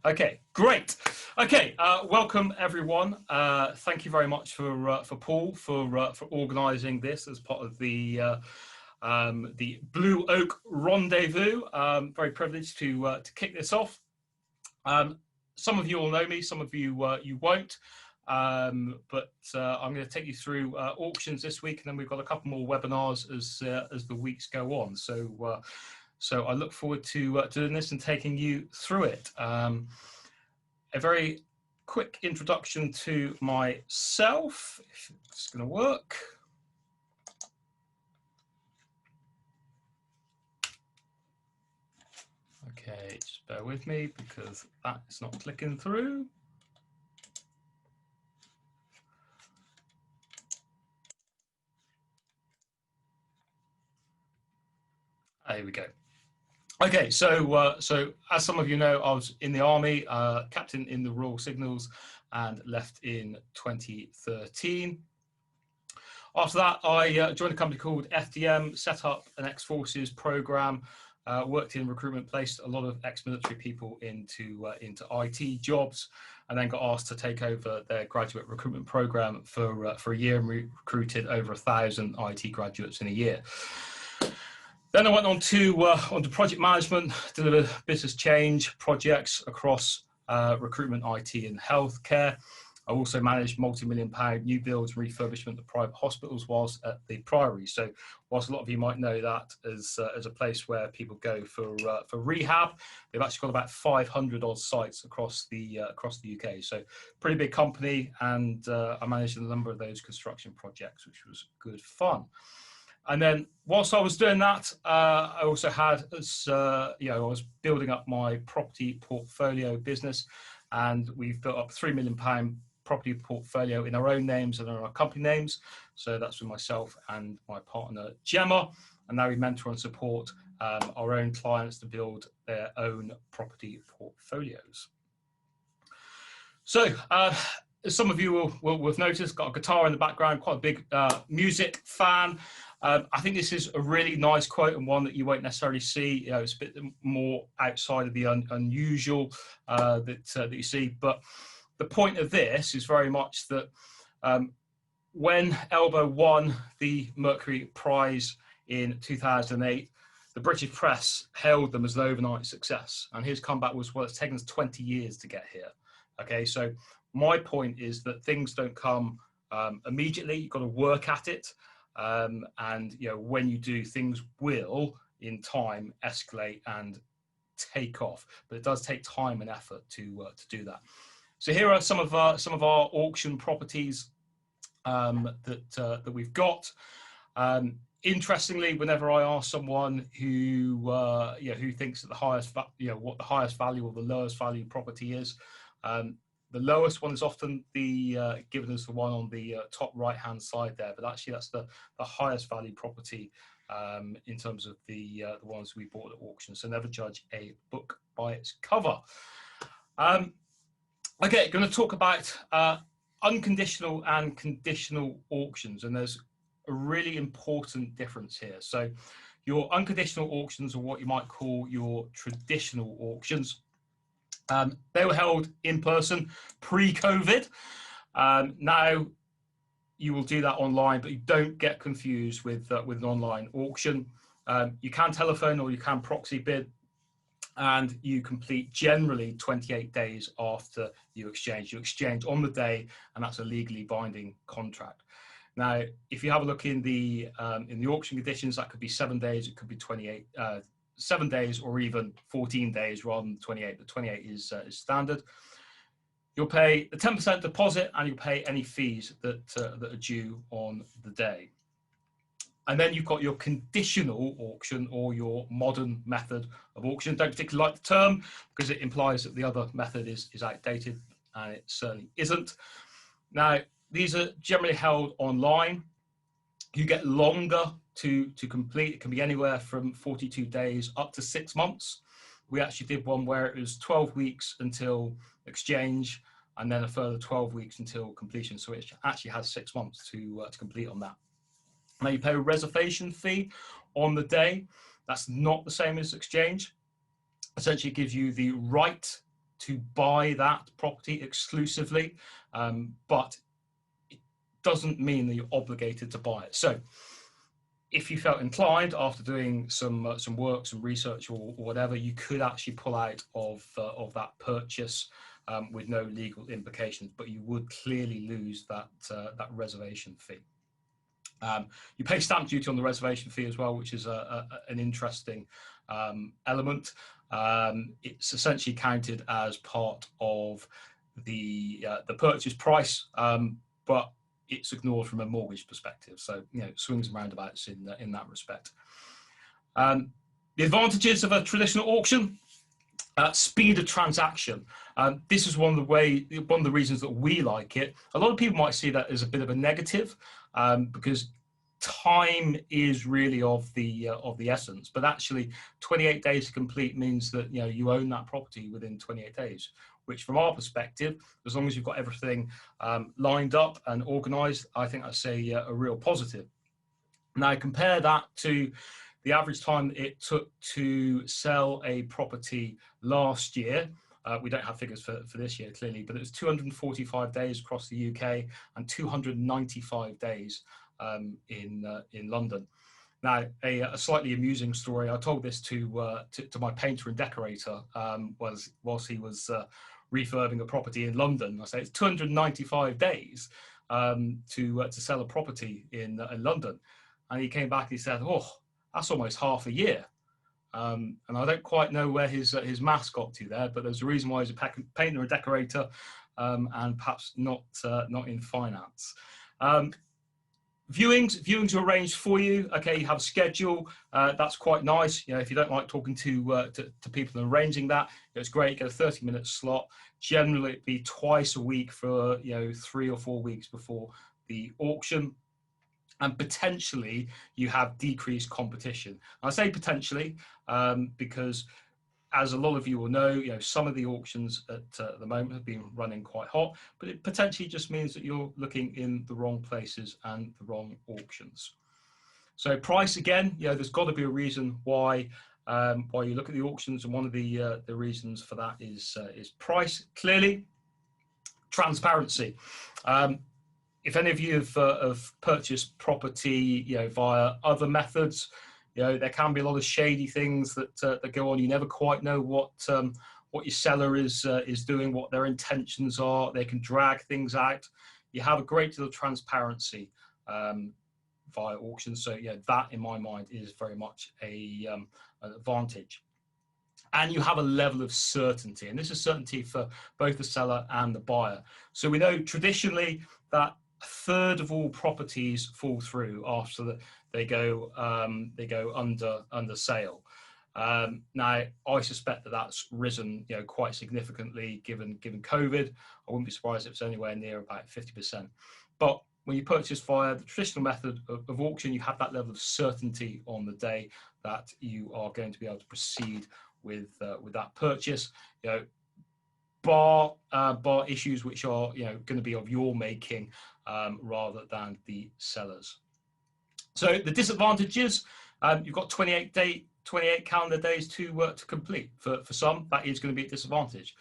Okay, great. Okay, welcome everyone. Thank you very much for Paul for organising this as part of the Blue Oak Rendezvous. Very privileged to kick this off. Some of you will know me, some of you you won't. But I'm going to take you through auctions this week, and then we've got a couple more webinars as the weeks go on. So I look forward to doing this and taking you through it. A very quick introduction to myself, if it's going to work. Okay, just bear with me because that is not clicking through. There we go. Okay, so as some of you know, I was in the army, captain in the Royal Signals, and left in 2013. After that, I joined a company called FDM, set up an ex-forces program, worked in recruitment, placed a lot of ex-military people into IT jobs, and then got asked to take over their graduate recruitment program for a year, and recruited over 1,000 IT graduates in a year. Then I went on to project management, delivered business change projects across recruitment, IT, and healthcare. I also managed multi-million-pound new builds and refurbishment of private hospitals whilst at the Priory. So whilst a lot of you might know that as a place where people go for rehab, they've actually got about 500 odd sites across the UK. So pretty big company, and I managed a number of those construction projects, which was good fun. And then whilst I was doing that, I also had, I was building up my property portfolio business, and we've built up £3 million property portfolio in our own names and in our company names. So that's with myself and my partner, Gemma. And now we mentor and support our own clients to build their own property portfolios. So, as some of you will have noticed, got a guitar in the background, quite a big music fan. I think this is a really nice quote, and one that you won't necessarily see. You know, it's a bit more outside of the unusual that you see. But the point of this is very much that when Elbow won the Mercury Prize in 2008, the British press hailed them as an overnight success. And his comeback was, well, it's taken us 20 years to get here. Okay, so my point is that things don't come immediately. You've got to work at it. And when you do, things will in time escalate and take off, but it does take time and effort to do that. So here are some of our auction properties that we've got. Interestingly, whenever I ask someone who thinks that the highest what the highest value or the lowest value property is, the lowest one is often given as the one on the top right-hand side there, but actually that's the highest value property in terms of the ones we bought at auction. So never judge a book by its cover. Okay, going to talk about unconditional and conditional auctions, and there's a really important difference here. So your unconditional auctions are what you might call your traditional auctions. They were held in person pre-COVID. Now you will do that online, but you don't get confused with an online auction. You can telephone or you can proxy bid, and you complete generally 28 days after you exchange. You exchange on the day, and that's a legally binding contract. Now, if you have a look in the auction conditions, that could be 7 days, it could be 28. 7 days or even 14 days rather than 28, but 28 is standard. You'll pay the 10% deposit, and you'll pay any fees that are due on the day. And then you've got your conditional auction, or your modern method of auction. Don't particularly like the term because it implies that the other method is outdated, and it certainly isn't. Now, these are generally held online. You get longer to complete. It can be anywhere from 42 days up to 6 months. We actually did one where it was 12 weeks until exchange, and then a further 12 weeks until completion. So it actually has 6 months to complete on that. Now you pay a reservation fee on the day. That's not the same as exchange. Essentially, it gives you the right to buy that property exclusively, but it doesn't mean that you're obligated to buy it. So if you felt inclined after doing some work, some research or whatever, you could actually pull out of that purchase with no legal implications, but you would clearly lose that reservation fee. You pay stamp duty on the reservation fee as well, which is an interesting element. It's essentially counted as part of the purchase price, but it's ignored from a mortgage perspective. So, you know, swings and roundabouts in that respect. The advantages of a traditional auction: speed of transaction. This is one of the reasons that we like it. A lot of people might see that as a bit of a negative, because time is really of the essence. But actually, 28 days to complete means that, you know, you own that property within 28 days. Which, from our perspective, as long as you've got everything lined up and organised, I think that's a real positive. Now, compare that to the average time it took to sell a property last year. We don't have figures for this year, clearly, but it was 245 days across the UK and 295 days in London. Now, a slightly amusing story. I told this to my painter and decorator whilst he was refurbing a property in London. I say it's 295 days to sell a property in London, and he came back and he said, "Oh, that's almost half a year." And I don't quite know where his maths got to there, but there's a reason why he's a painter and decorator, and perhaps not in finance. Viewings are arranged for you. Okay, you have a schedule. That's quite nice. You know, if you don't like talking to people and arranging that, it's great. You get a 30-minute slot. Generally, it'd be twice a week for, you know, 3 or 4 weeks before the auction. And potentially you have decreased competition. I say potentially because, as a lot of you will know, you know, some of the auctions at the moment have been running quite hot, but it potentially just means that you're looking in the wrong places and the wrong auctions. So price, again, you know, there's got to be a reason why you look at the auctions, and one of the reasons for that is price. Clearly, transparency. If any of you have purchased property, you know, via other methods, you know, there can be a lot of shady things that go on. You never quite know what your seller is doing, what their intentions are. They can drag things out. You have a great deal of transparency via auctions. So yeah, that in my mind is very much an advantage. And you have a level of certainty, and this is certainty for both the seller and the buyer. So we know traditionally that a third of all properties fall through after they go under sale. Now, I suspect that that's risen, you know, quite significantly given COVID. I wouldn't be surprised if it's anywhere near about 50%. But when you purchase via the traditional method of auction, you have that level of certainty on the day that you are going to be able to proceed with that purchase. You know, bar issues which are, you know, going to be of your making rather than the sellers. So the disadvantages: you've got 28 calendar days to complete. For some, that is going to be a disadvantage.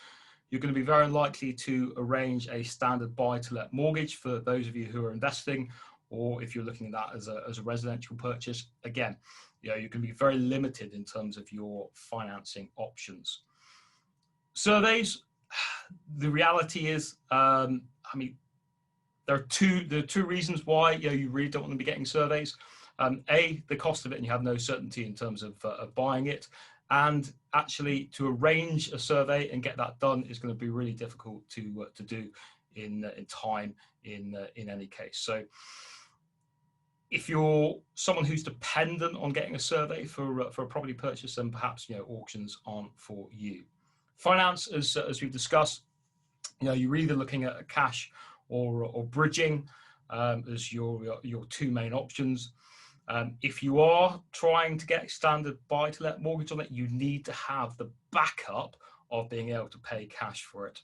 You're going to be very unlikely to arrange a standard buy-to-let mortgage for those of you who are investing, or if you're looking at that as a residential purchase. Again, you know, you can be very limited in terms of your financing options. Surveys. The reality is, I mean, there are two reasons why, you know, you really don't want to be getting surveys. A, the cost of it, and you have no certainty in terms of buying it. And actually, to arrange a survey and get that done is going to be really difficult to do in time in any case. So, if you're someone who's dependent on getting a survey for a property purchase, then perhaps, you know, auctions aren't for you. Finance, as we've discussed, you know, you're either looking at a cash or bridging as your two main options. If you are trying to get a standard buy-to-let mortgage on it, you need to have the backup of being able to pay cash for it,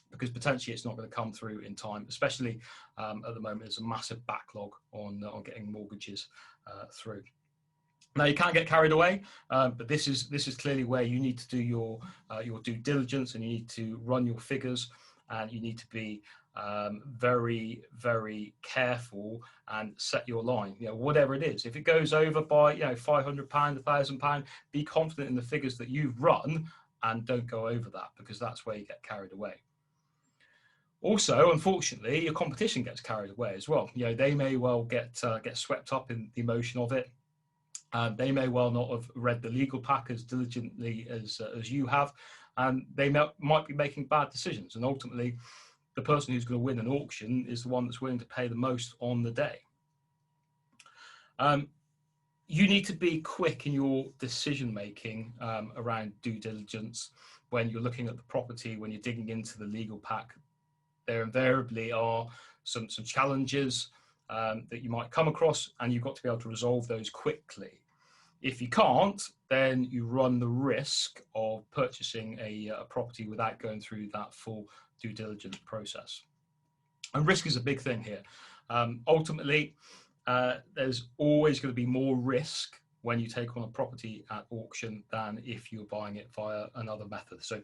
because potentially it's not going to come through in time, especially at the moment. There's a massive backlog on getting mortgages through. Now you can't get carried away, but this is clearly where you need to do your due diligence, and you need to run your figures, and you need to be very, very careful and set your line. Whatever it is, if it goes over by £500, £1,000, be confident in the figures that you've run, and don't go over that, because that's where you get carried away. Also, unfortunately, your competition gets carried away as well. They may well get swept up in the emotion of it. They may well not have read the legal pack as diligently as you have, and they might be making bad decisions. And ultimately, the person who's going to win an auction is the one that's willing to pay the most on the day. You need to be quick in your decision making around due diligence when you're looking at the property, when you're digging into the legal pack. There invariably are some challenges that you might come across, and you've got to be able to resolve those quickly. If you can't, then you run the risk of purchasing a property without going through that full due diligence process. And risk is a big thing here. Ultimately, there's always going to be more risk when you take on a property at auction than if you're buying it via another method. So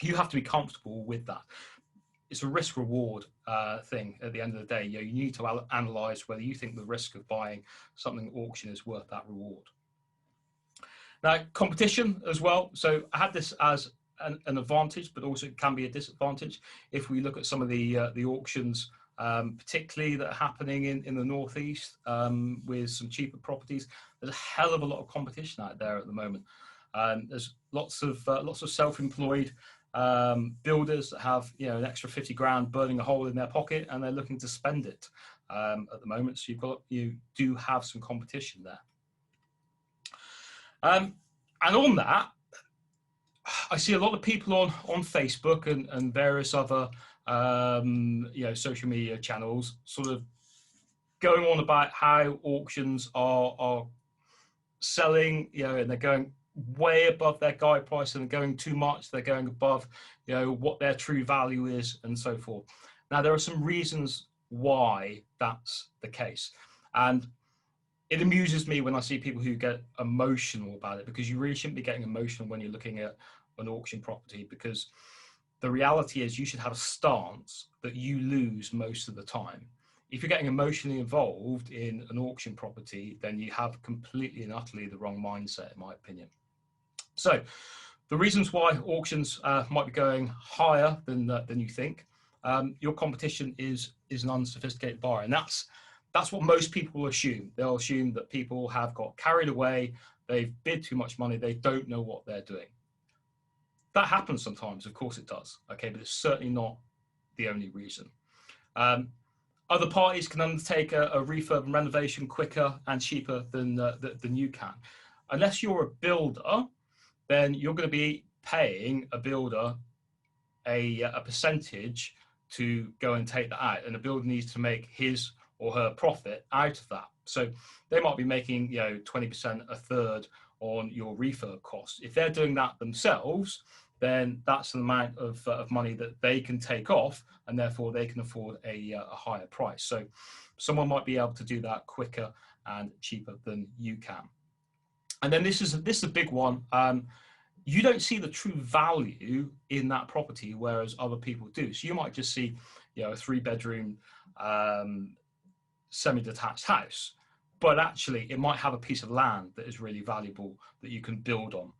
you have to be comfortable with that. It's a risk reward thing at the end of the day. You need to analyze whether you think the risk of buying something at auction is worth that reward. Now, competition as well. So I had this as an advantage, but also it can be a disadvantage. If we look at some of the auctions, particularly that are happening in the Northeast with some cheaper properties, there's a hell of a lot of competition out there at the moment. There's lots of self-employed builders that have an extra 50 grand burning a hole in their pocket, and they're looking to spend it at the moment. So you do have some competition there. And on that, I see a lot of people on Facebook and various other social media channels sort of going on about how auctions are selling, and they're going way above their guide price, and they're going too much. They're going above, what their true value is, and so forth. Now, there are some reasons why that's the case, and it amuses me when I see people who get emotional about it, because you really shouldn't be getting emotional when you're looking at an auction property, because the reality is you should have a stance that you lose most of the time. If you're getting emotionally involved in an auction property, then you have completely and utterly the wrong mindset, in my opinion. So the reasons why auctions might be going higher than you think, your competition is an unsophisticated buyer, and that's what most people assume. They'll assume that people have got carried away, they've bid too much money, they don't know what they're doing. That happens sometimes, of course it does, okay, but it's certainly not the only reason. Other parties can undertake a refurb and renovation quicker and cheaper than you can. Unless you're a builder, then you're going to be paying a builder a percentage to go and take that out, and the builder needs to make his or her profit out of that. So they might be making 20%, a third on your refurb costs. If they're doing that themselves, then that's an amount of money that they can take off, and therefore they can afford a higher price. So someone might be able to do that quicker and cheaper than you can. And then this is a big one. You don't see the true value in that property, whereas other people do. So you might just see a 3-bedroom semi-detached house, but actually it might have a piece of land that is really valuable that you can build on.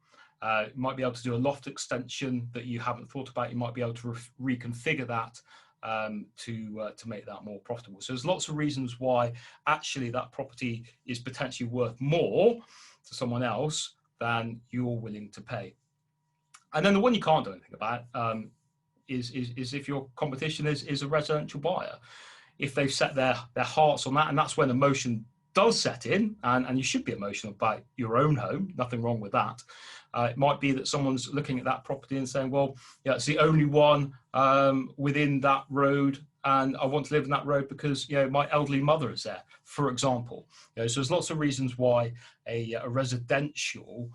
You might be able to do a loft extension that you haven't thought about. You might be able to reconfigure that to make that more profitable. So there's lots of reasons why actually that property is potentially worth more to someone else than you're willing to pay. And then the one you can't do anything about is if your competition is a residential buyer. If they've set their hearts on that, and that's when emotion does set in, and you should be emotional about your own home, nothing wrong with that. It might be that someone's looking at that property and saying, well, it's the only one within that road, and I want to live in that road because my elderly mother is there, for example. So there's lots of reasons why a residential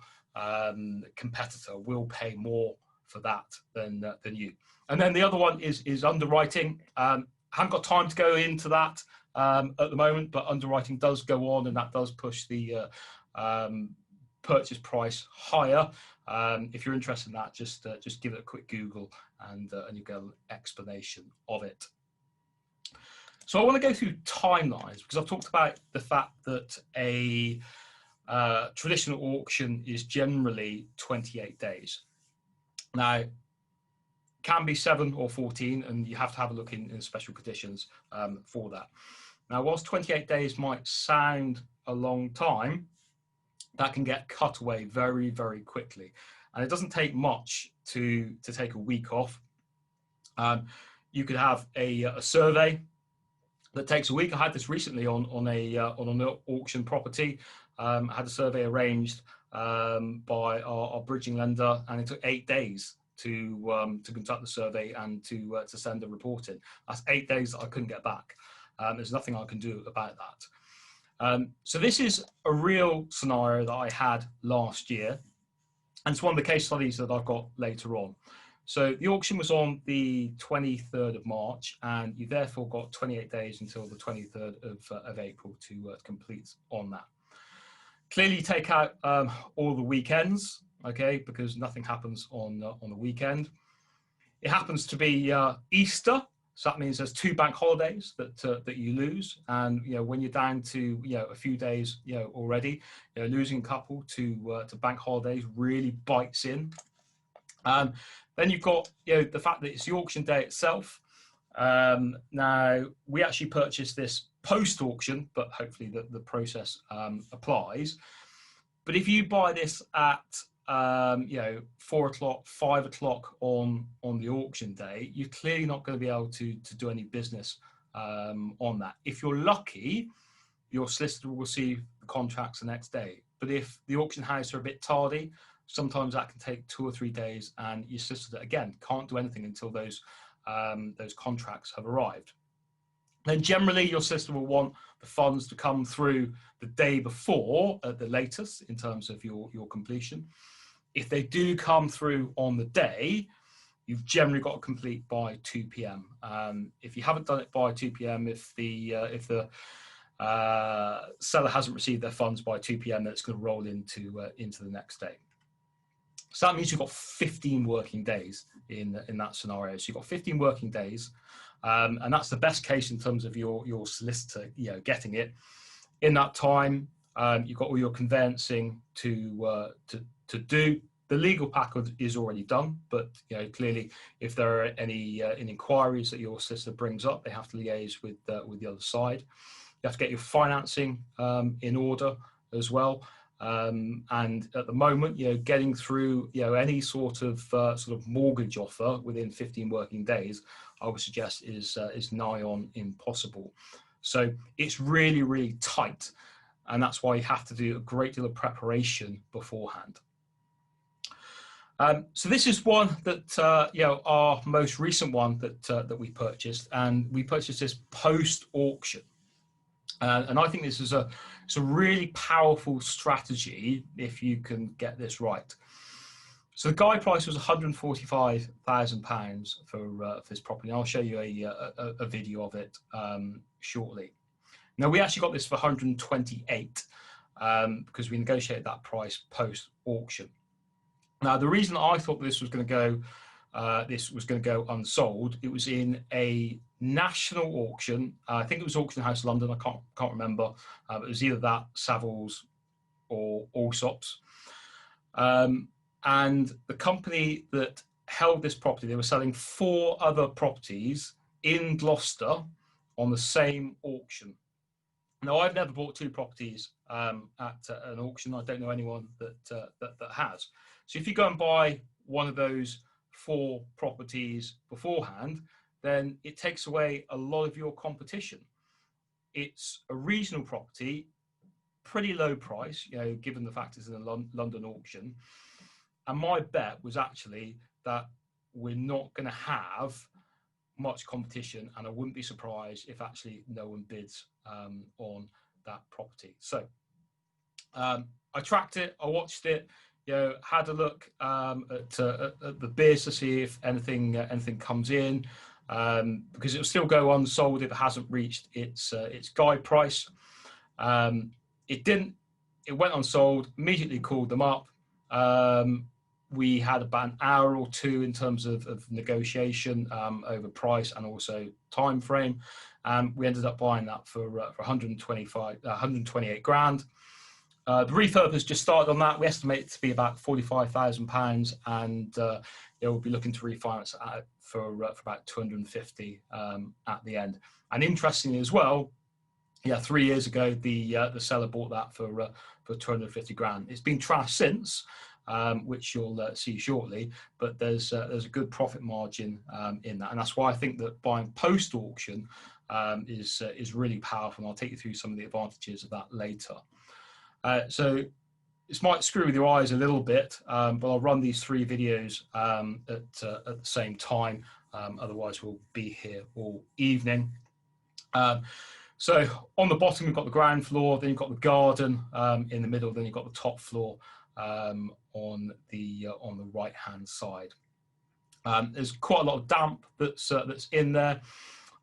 competitor will pay more for that than you. And then the other one is underwriting. I haven't got time to go into that at the moment, but underwriting does go on, and that does push the purchase price higher. If you're interested in that, just give it a quick Google and you get an explanation of it. So I want to go through timelines because I've talked about the fact that a traditional auction is generally 28 days. Now, can be 7 or 14, and you have to have a look in special conditions for that. Now, whilst 28 days might sound a long time, that can get cut away very, very quickly. And it doesn't take much to take a week off. You could have a survey that takes a week. I had this recently on an auction property. I had a survey arranged by our bridging lender, and it took 8 days to conduct the survey and to send a report in. That's 8 days that I couldn't get back. There's nothing I can do about that. So this is a real scenario that I had last year, and it's one of the case studies that I've got later on. So the auction was on the 23rd of March, and you therefore got 28 days until the 23rd of April to complete on that. Clearly take out all the weekends, okay, because nothing happens on the weekend. It happens to be Easter, so that means there's 2 bank holidays that you lose, and when you're down to a few days already, losing a couple to bank holidays really bites in. Then you've got the fact that it's the auction day itself. Now we actually purchased this post-auction, but hopefully the process applies. But if you buy this at 4 o'clock, 5 o'clock on the auction day, you're clearly not going to be able to do any business on that. If you're lucky, your solicitor will receive the contracts the next day. But if the auction house are a bit tardy, sometimes that can take 2 or 3 days, and your solicitor again can't do anything until those contracts have arrived. Then generally your solicitor will want the funds to come through the day before at the latest in terms of your completion. If they do come through on the day, you've generally got to complete by 2 p.m. If you haven't done it by 2 p.m, if the seller hasn't received their funds by 2 p.m, then it's going to roll into the next day. So that means you've got 15 working days in that scenario. So you've got 15 working days, and that's the best case in terms of your solicitor, getting it. In that time, you've got all your conveyancing to do. The legal package is already done, but clearly, if there are any inquiries that your solicitor brings up, they have to liaise with the other side. You have to get your financing in order as well. And at the moment, getting through any sort of mortgage offer within 15 working days, I would suggest is nigh on impossible. So it's really, really tight, and that's why you have to do a great deal of preparation beforehand. So this is one that our most recent one that we purchased, and we purchased this post-auction. And I think this is it's a really powerful strategy if you can get this right. So the guide price was £145,000 for this property. And I'll show you a video of it shortly. Now we actually got this for 128 because we negotiated that price post auction. Now the reason I thought this was going to go unsold, it was in a national auction. I think it was Auction House London. I can't remember. But it was either that, Savills, or Allsops. And the company that held this property, they were selling 4 other properties in Gloucester on the same auction. Now, I've never bought 2 properties at an auction. I don't know anyone that has. So if you go and buy one of those 4 properties beforehand, then it takes away a lot of your competition. It's a regional property, pretty low price, given the fact it's in a London auction. And my bet was actually that we're not going to have much competition, and I wouldn't be surprised if actually no one bids on that property. So I tracked it, I watched it, had a look at the bids to see if anything comes in, because it will still go unsold if it hasn't reached its guide price. It didn't it went unsold, immediately called them up. We had about an hour or two in terms of negotiation over price and also time frame. We ended up buying that for 128 grand. The refurb has just started on that. We estimate it to be about £45,000, and we'll be looking to refinance it for about 250 at the end. And interestingly as well, 3 years ago, the seller bought that for 250 grand. It's been trashed since, which you'll see shortly, but there's a good profit margin in that, and that's why I think that buying post auction is really powerful. And I'll take you through some of the advantages of that later. So this might screw with your eyes a little bit, but I'll run these 3 videos at the same time. Otherwise, we'll be here all evening. So on the bottom, we've got the ground floor, then you've got the garden in the middle, then you've got the top floor on the right-hand side. There's quite a lot of damp that's in there.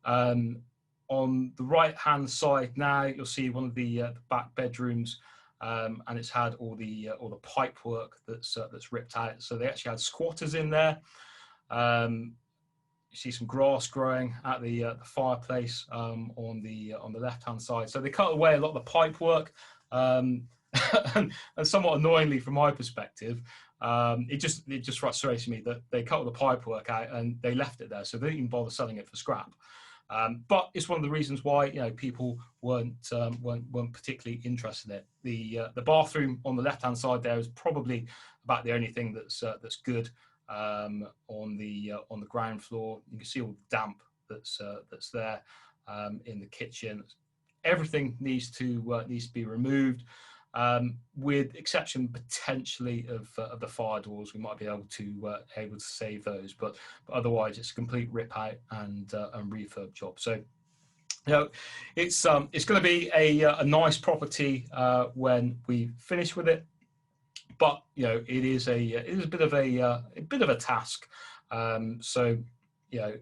On the right-hand side now, you'll see one of the back bedrooms. And it's had all the pipe work that's ripped out. So they actually had squatters in there. You see some grass growing at the fireplace on the left-hand side. So they cut away a lot of the pipe work, and somewhat annoyingly from my perspective, it just frustrates me that they cut all the pipe work out and they left it there. So they didn't even bother selling it for scrap. But it's one of the reasons why people weren't particularly interested in it. The bathroom on the left-hand side there is probably about the only thing that's good on the ground floor. You can see all the damp that's there in the kitchen. Everything needs to be removed, with exception potentially of the fire doors. We might be able to save those, but otherwise it's a complete rip out and refurb job. So it's going to be a nice property when we finish with it, but it is a bit of a task. So I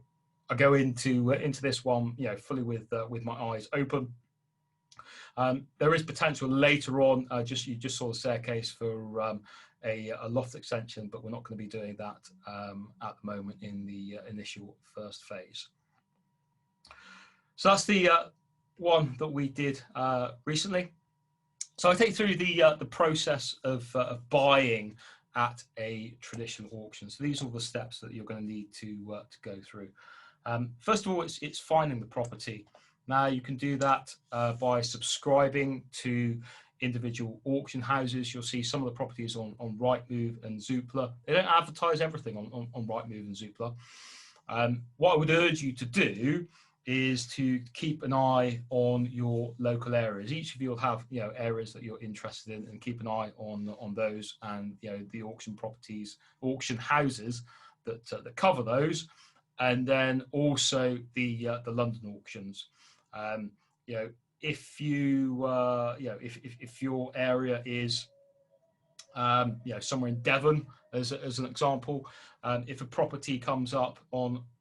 go into this one fully with my eyes open. There is potential later on. You just saw the staircase for a loft extension, but we're not going to be doing that at the moment in the initial first phase. So that's the one that we did recently. So I'll take you through the process of buying at a traditional auction. So these are all the steps that you're going to need to go through. First of all, it's finding the property. Now you can do that by subscribing to individual auction houses. You'll see some of the properties on Rightmove and Zoopla. They don't advertise everything on Rightmove and Zoopla. What I would urge you to do is to keep an eye on your local areas. Each of you will have areas that you're interested in, and keep an eye on those, and the auction houses that cover those, and then also the London auctions. If your area is somewhere in Devon, as an example, if a property comes up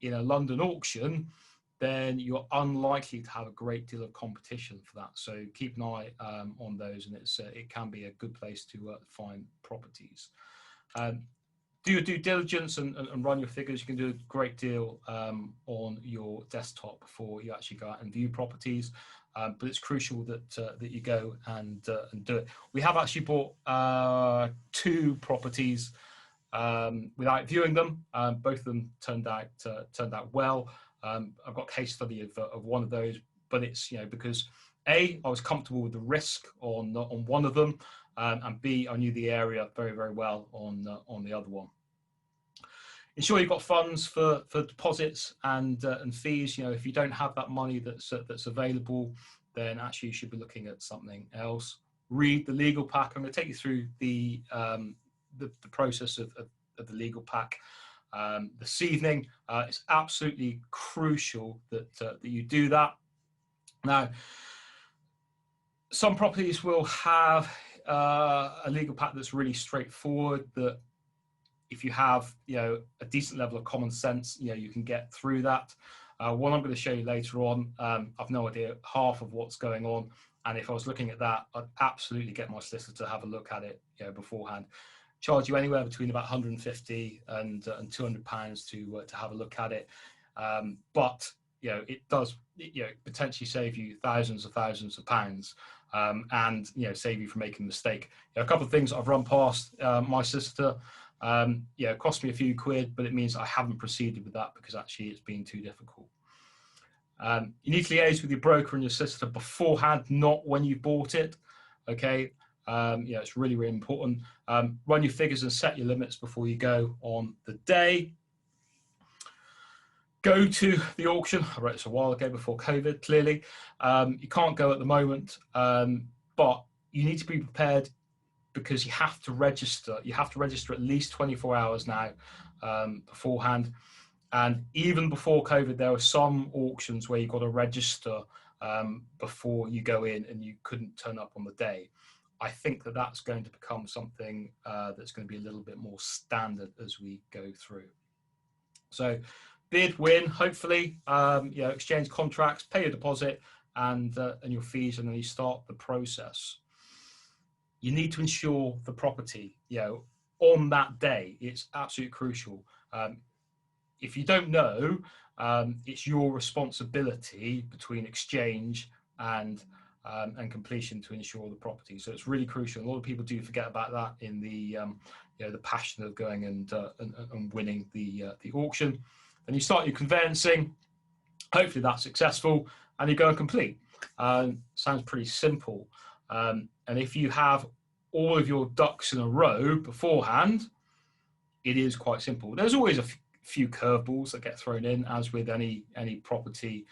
in a London auction, then you're unlikely to have a great deal of competition for that. So keep an eye on those, and it can be a good place to find properties. Do your due diligence and run your figures. You can do a great deal on your desktop before you actually go out and view properties, but it's crucial that you go and do it. We have actually bought 2 properties without viewing them. Both of them turned out well. I've got a case study of one of those, but it's because A, I was comfortable with the risk on one of them, and B, I knew the area very, very well on the other one. Ensure you've got funds for deposits and fees. If you don't have that money that's available, then actually you should be looking at something else. Read the legal pack. I'm going to take you through the process of the legal pack this evening. It's absolutely crucial that you do that. Now, some properties will have a legal pack that's really straightforward, that if you have a decent level of common sense, you can get through that. What I'm going to show you later on, I've no idea half of what's going on. And if I was looking at that, I'd absolutely get my solicitor to have a look at it, beforehand. Charge you anywhere between about 150 and £200 to have a look at it. But it does potentially save you thousands of pounds, and save you from making a mistake. A couple of things I've run past my solicitor. It cost me a few quid, but it means I haven't proceeded with that because actually it's been too difficult. You need to liaise with your broker and your solicitor beforehand, not when you bought it. Okay, it's really, really important. Run your figures and set your limits before you go on the day. Go to the auction. I wrote this a while ago before COVID, clearly. You can't go at the moment, but you need to be prepared because you have to register. You have to register at least 24 hours now beforehand. And even before COVID, there were some auctions where you got to register before you go in and you couldn't turn up on the day. I think that that's going to become something that's going to be a little bit more standard as we go through. So bid, win, hopefully, exchange contracts, pay your deposit and your fees, and then you start the process. You need to insure the property, on that day. It's absolutely crucial. If you don't know, it's your responsibility between exchange and completion to insure the property. So it's really crucial. A lot of people do forget about that in the the passion of going and winning the auction. Then you start your conveyancing. Hopefully that's successful, and you go and complete. Sounds pretty simple. And if you have all of your ducks in a row beforehand, it is quite simple. There's always a few curveballs that get thrown in, as with any property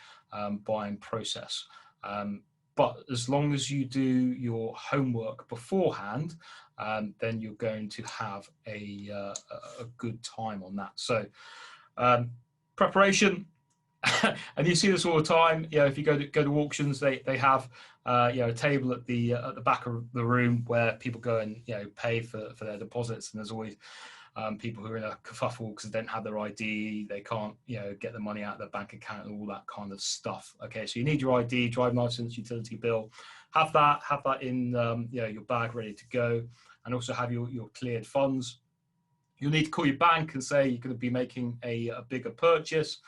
buying process. But as long as you do your homework beforehand, then you're going to have a good time on that. So preparation, and you see this all the time. If you go to auctions, they have a table at the back of the room where people go and pay for their deposits, and there's always people who are in a kerfuffle because they don't have their ID, they can't get the money out of their bank account and all that kind of stuff. Okay, so you need your ID, driving license, utility bill. Have that in your bag ready to go, and also have your cleared funds. You'll need to call your bank and say you're going to be making a bigger purchase.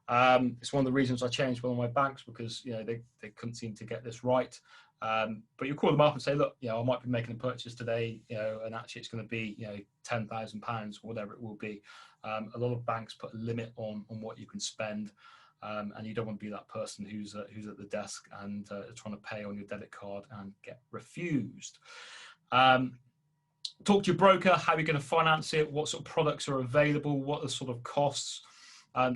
It's one of the reasons I changed one of my banks, because they couldn't seem to get this right. But you call them up and say, look, I might be making a purchase today, and actually it's going to be £10,000 or whatever it will be. A lot of banks put a limit on what you can spend, and you don't want to be that person who's at the desk and trying to pay on your debit card and get refused. Talk to your broker. How are you going to finance it? What sort of products are available? What are the sort of costs?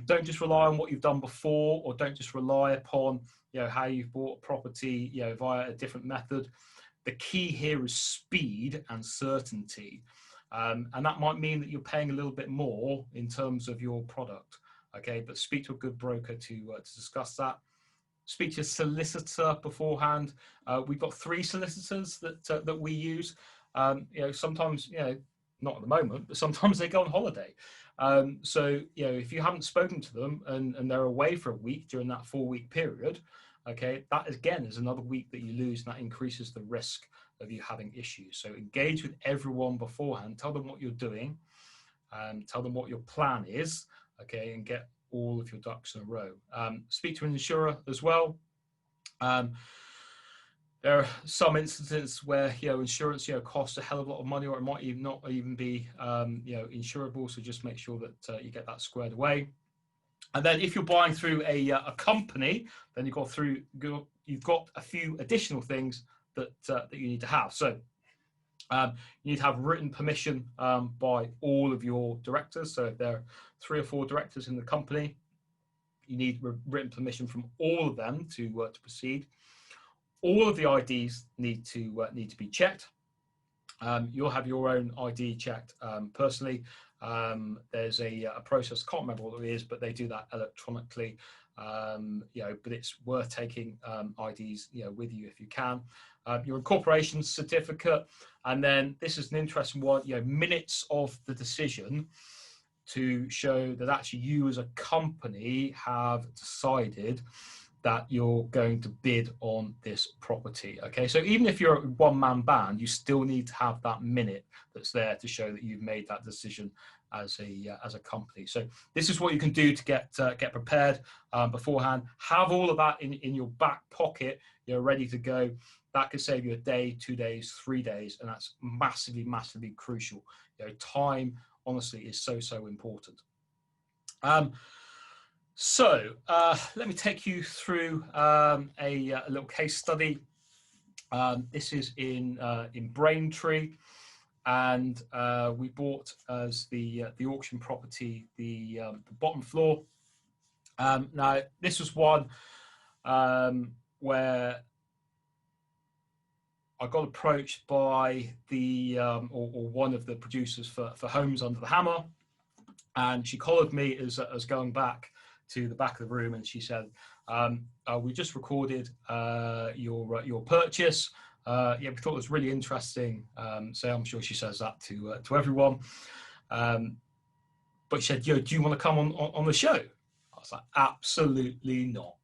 Don't just rely on what you've done before, or don't just rely upon how you've bought a property via a different method. The key here is speed and certainty, and that might mean that you're paying a little bit more in terms of your product. Okay, but speak to a good broker to discuss that. Speak to your solicitor beforehand. We've got 3 solicitors that we use. Sometimes not at the moment, but sometimes they go on holiday. So if you haven't spoken to them and they're away for a week during that 4-week period, okay, that again is another week that you lose, and that increases the risk of you having issues. So engage with everyone beforehand. Tell them what you're doing, tell them what your plan is, okay, and get all of your ducks in a row. Speak to an insurer as well. There are some instances where insurance costs a hell of a lot of money, or it might even not even be insurable. So just make sure that you get that squared away. And then if you're buying through a company, then you've got a few additional things that you need to have. So you need to have written permission by all of your directors. So if there are 3 or 4 directors in the company, you need written permission from all of them to proceed. All of the IDs need to be checked. You'll have your own ID checked personally. There's a process, can't remember what it is, but they do that electronically. But it's worth taking IDs with you if you can. Your incorporation certificate, and then this is an interesting one. Minutes of the decision to show that actually you as a company have decided that you're going to bid on this property. Okay, so even if you're a one-man band, you still need to have that minute that's there to show that you've made that decision as a company. So this is what you can do to get prepared beforehand. Have all of that in your back pocket. You're ready to go. That could save you a day, 2 days, 3 days, and that's massively, massively crucial. You know, time honestly is so important. So let me take you through a little case study. This is in Braintree, and we bought as the auction property the bottom floor. Now this was one where I got approached by the or one of the producers for Homes Under the Hammer, and she collared me as going back to the back of the room, and she said, we just recorded your purchase. Yeah, we thought it was really interesting. So I'm sure she says that to everyone. But she said, do you want to come on the show? I was like, absolutely not.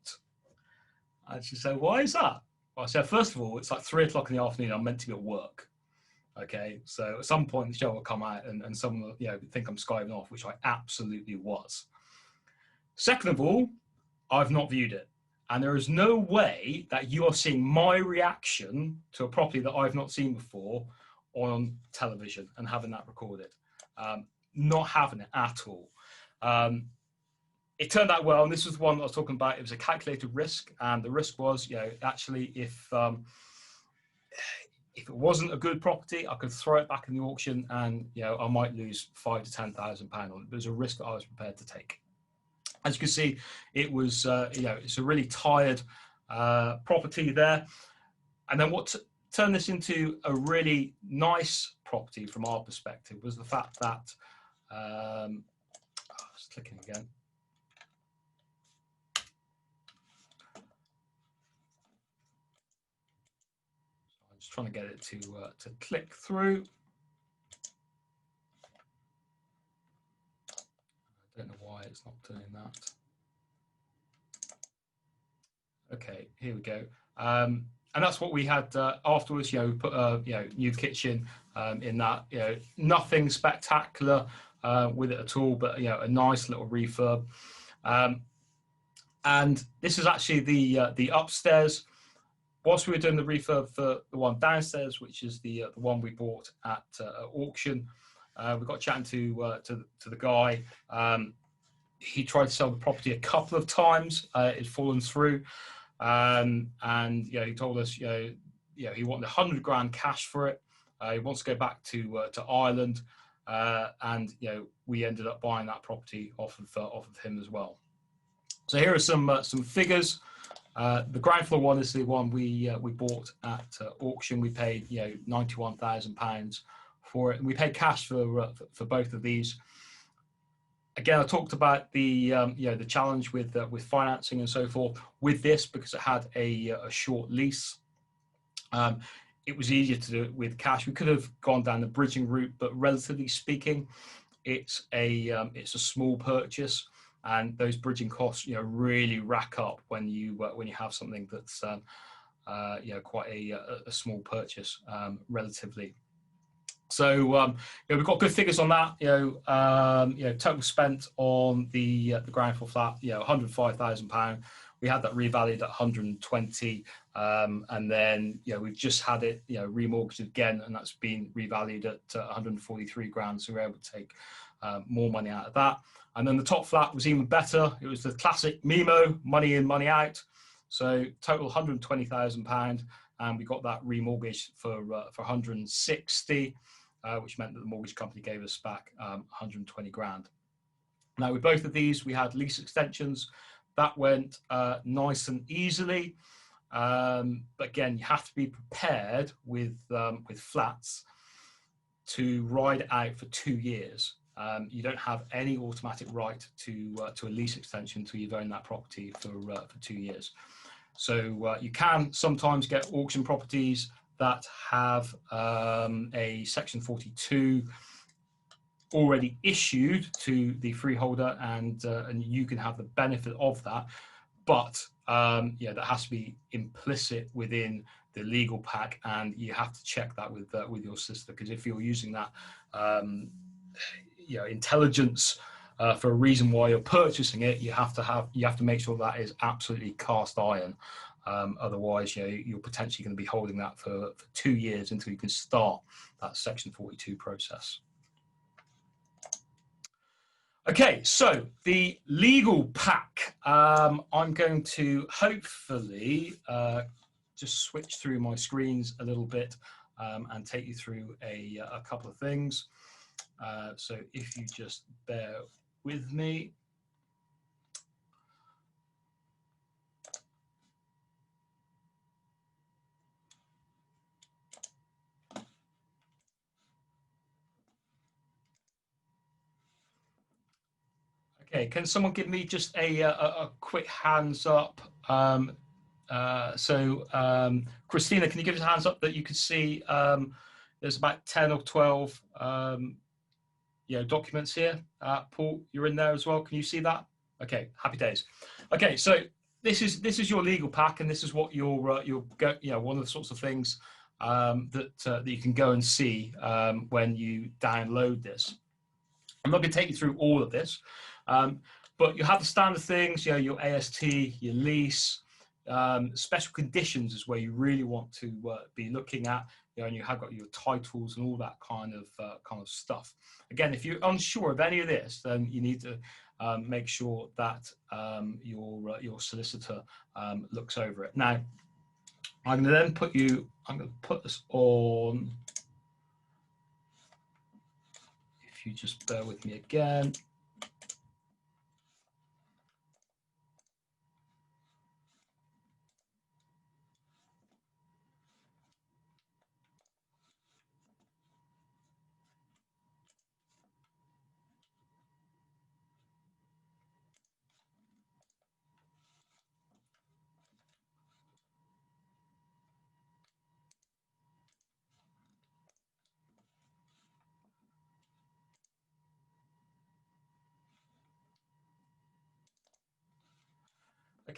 And she said, why is that? Well, I said, first of all, it's like 3 o'clock in the afternoon. I'm meant to be at work. Okay, so at some point the show will come out and someone will think I'm skiving off, which I absolutely was. Second of all, I've not viewed it. And there is no way that you are seeing my reaction to a property that I've not seen before on television and having that recorded. Not having it at all. It turned out well, and this was the one that I was talking about. It was a calculated risk, and the risk was, actually, if it wasn't a good property, I could throw it back in the auction, and I might lose £5,000 to £10,000 on it. But it was a risk that I was prepared to take. As you can see, it was, it's a really tired property there. And then what turned this into a really nice property from our perspective was the fact that, just clicking again. I'm just trying to get it to click through. I don't know why it's not doing that. Okay, here we go. And that's what we had afterwards. We put new kitchen in that. Nothing spectacular with it at all, but a nice little refurb. And this is actually the upstairs. Whilst we were doing the refurb for the one downstairs, which is the one we bought at auction, we got chatting to the guy. He tried to sell the property a couple of times. It's fallen through, and he told us he wanted 100 grand cash for it. He wants to go back to Ireland, and we ended up buying that property off of him as well. So here are some figures. The ground floor one is the one we bought at auction. We paid £91,000 for it, and we paid cash for both of these. Again, I talked about the the challenge with financing and so forth. With this, because it had a short lease, it was easier to do it with cash. We could have gone down the bridging route, but relatively speaking, it's a small purchase, and those bridging costs really rack up when you have something that's quite a small purchase relatively. So we've got good figures on that. Total spent on the ground floor flat, £105,000. We had that revalued at 120, and then we've just had it remortgaged again, and that's been revalued at 143 grand. So we're able to take more money out of that. And then the top flat was even better. It was the classic MIMO, money in, money out. So total £120,000, and we got that remortgaged for 160. Which meant that the mortgage company gave us back 120 grand. Now, with both of these, we had lease extensions. That went nice and easily. But again, you have to be prepared with flats to ride out for 2 years. You don't have any automatic right to a lease extension until you've owned that property for 2 years. So you can sometimes get auction properties that have a Section 42 already issued to the freeholder, and you can have the benefit of that. but yeah, that has to be implicit within the legal pack, and you have to check that with your solicitor, because if you're using that you know, intelligence for a reason why you're purchasing it, you have to make sure that is absolutely cast iron. Otherwise, you know, you're potentially going to be holding that for 2 years until you can start that Section 42 process. Okay, so the legal pack. I'm going to hopefully just switch through my screens a little bit and take you through a couple of things. So if you just bear with me. Okay, can someone give me just a quick hands up? Christina, can you give us a hands up that you can see there's about 10 or 12 you know, documents here. Paul, you're in there as well. Can you see that? Okay, happy days. Okay, so this is your legal pack, and this is what you'll go, you know, one of the sorts of things that you can go and see when you download this. I'm not going to take you through all of this, but you have the standard things, you know, your AST, your lease, special conditions is where you really want to be looking at, you know, and you have got your titles and all that kind of stuff. Again, if you're unsure of any of this, then you need to make sure that your solicitor looks over it. Now, I'm going to put this on. If you just bear with me again.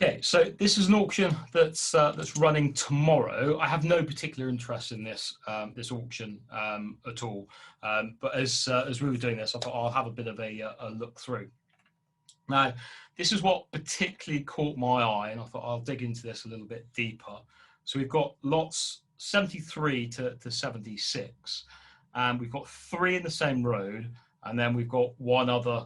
Okay, so this is an auction that's running tomorrow. I have no particular interest in this this auction at all, but as we were doing this, I thought I'll have a bit of a look through. Now, this is what particularly caught my eye, and I thought I'll dig into this a little bit deeper. So we've got lots 73 to 76, and we've got 3 in the same road. And then we've got one other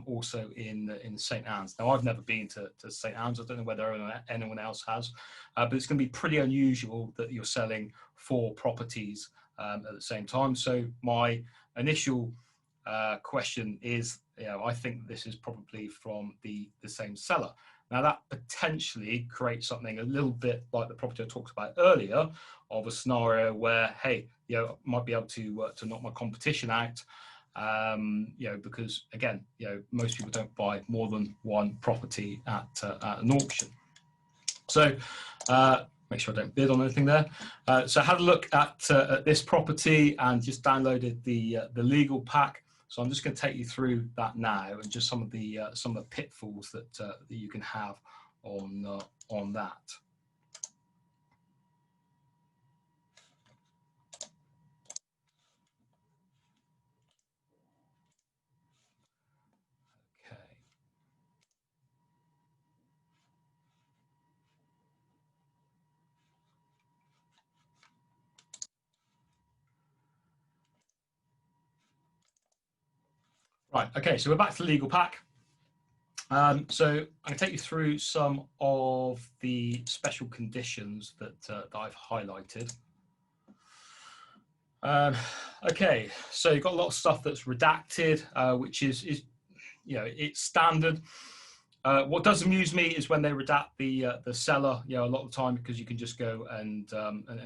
also in St. Anne's. Now, I've never been to St. Anne's. I don't know whether anyone else has, but it's going to be pretty unusual that you're selling 4 properties at the same time. So my initial question is, you know, I think this is probably from the same seller. Now, that potentially creates something a little bit like the property I talked about earlier, of a scenario where, hey, you know, I might be able to knock my competition out. You know, because again, you know, most people don't buy more than one property at an auction. So make sure I don't bid on anything there. So I had a look at this property and just downloaded the legal pack. So I'm just going to take you through that now, and just some of the pitfalls that you can have on that. Right, okay, so we're back to the legal pack. So I'm going to take you through some of the special conditions that I've highlighted. Okay, so you've got a lot of stuff that's redacted, which is you know, it's standard. What does amuse me is when they redact the seller, you know, a lot of the time, because you can just go and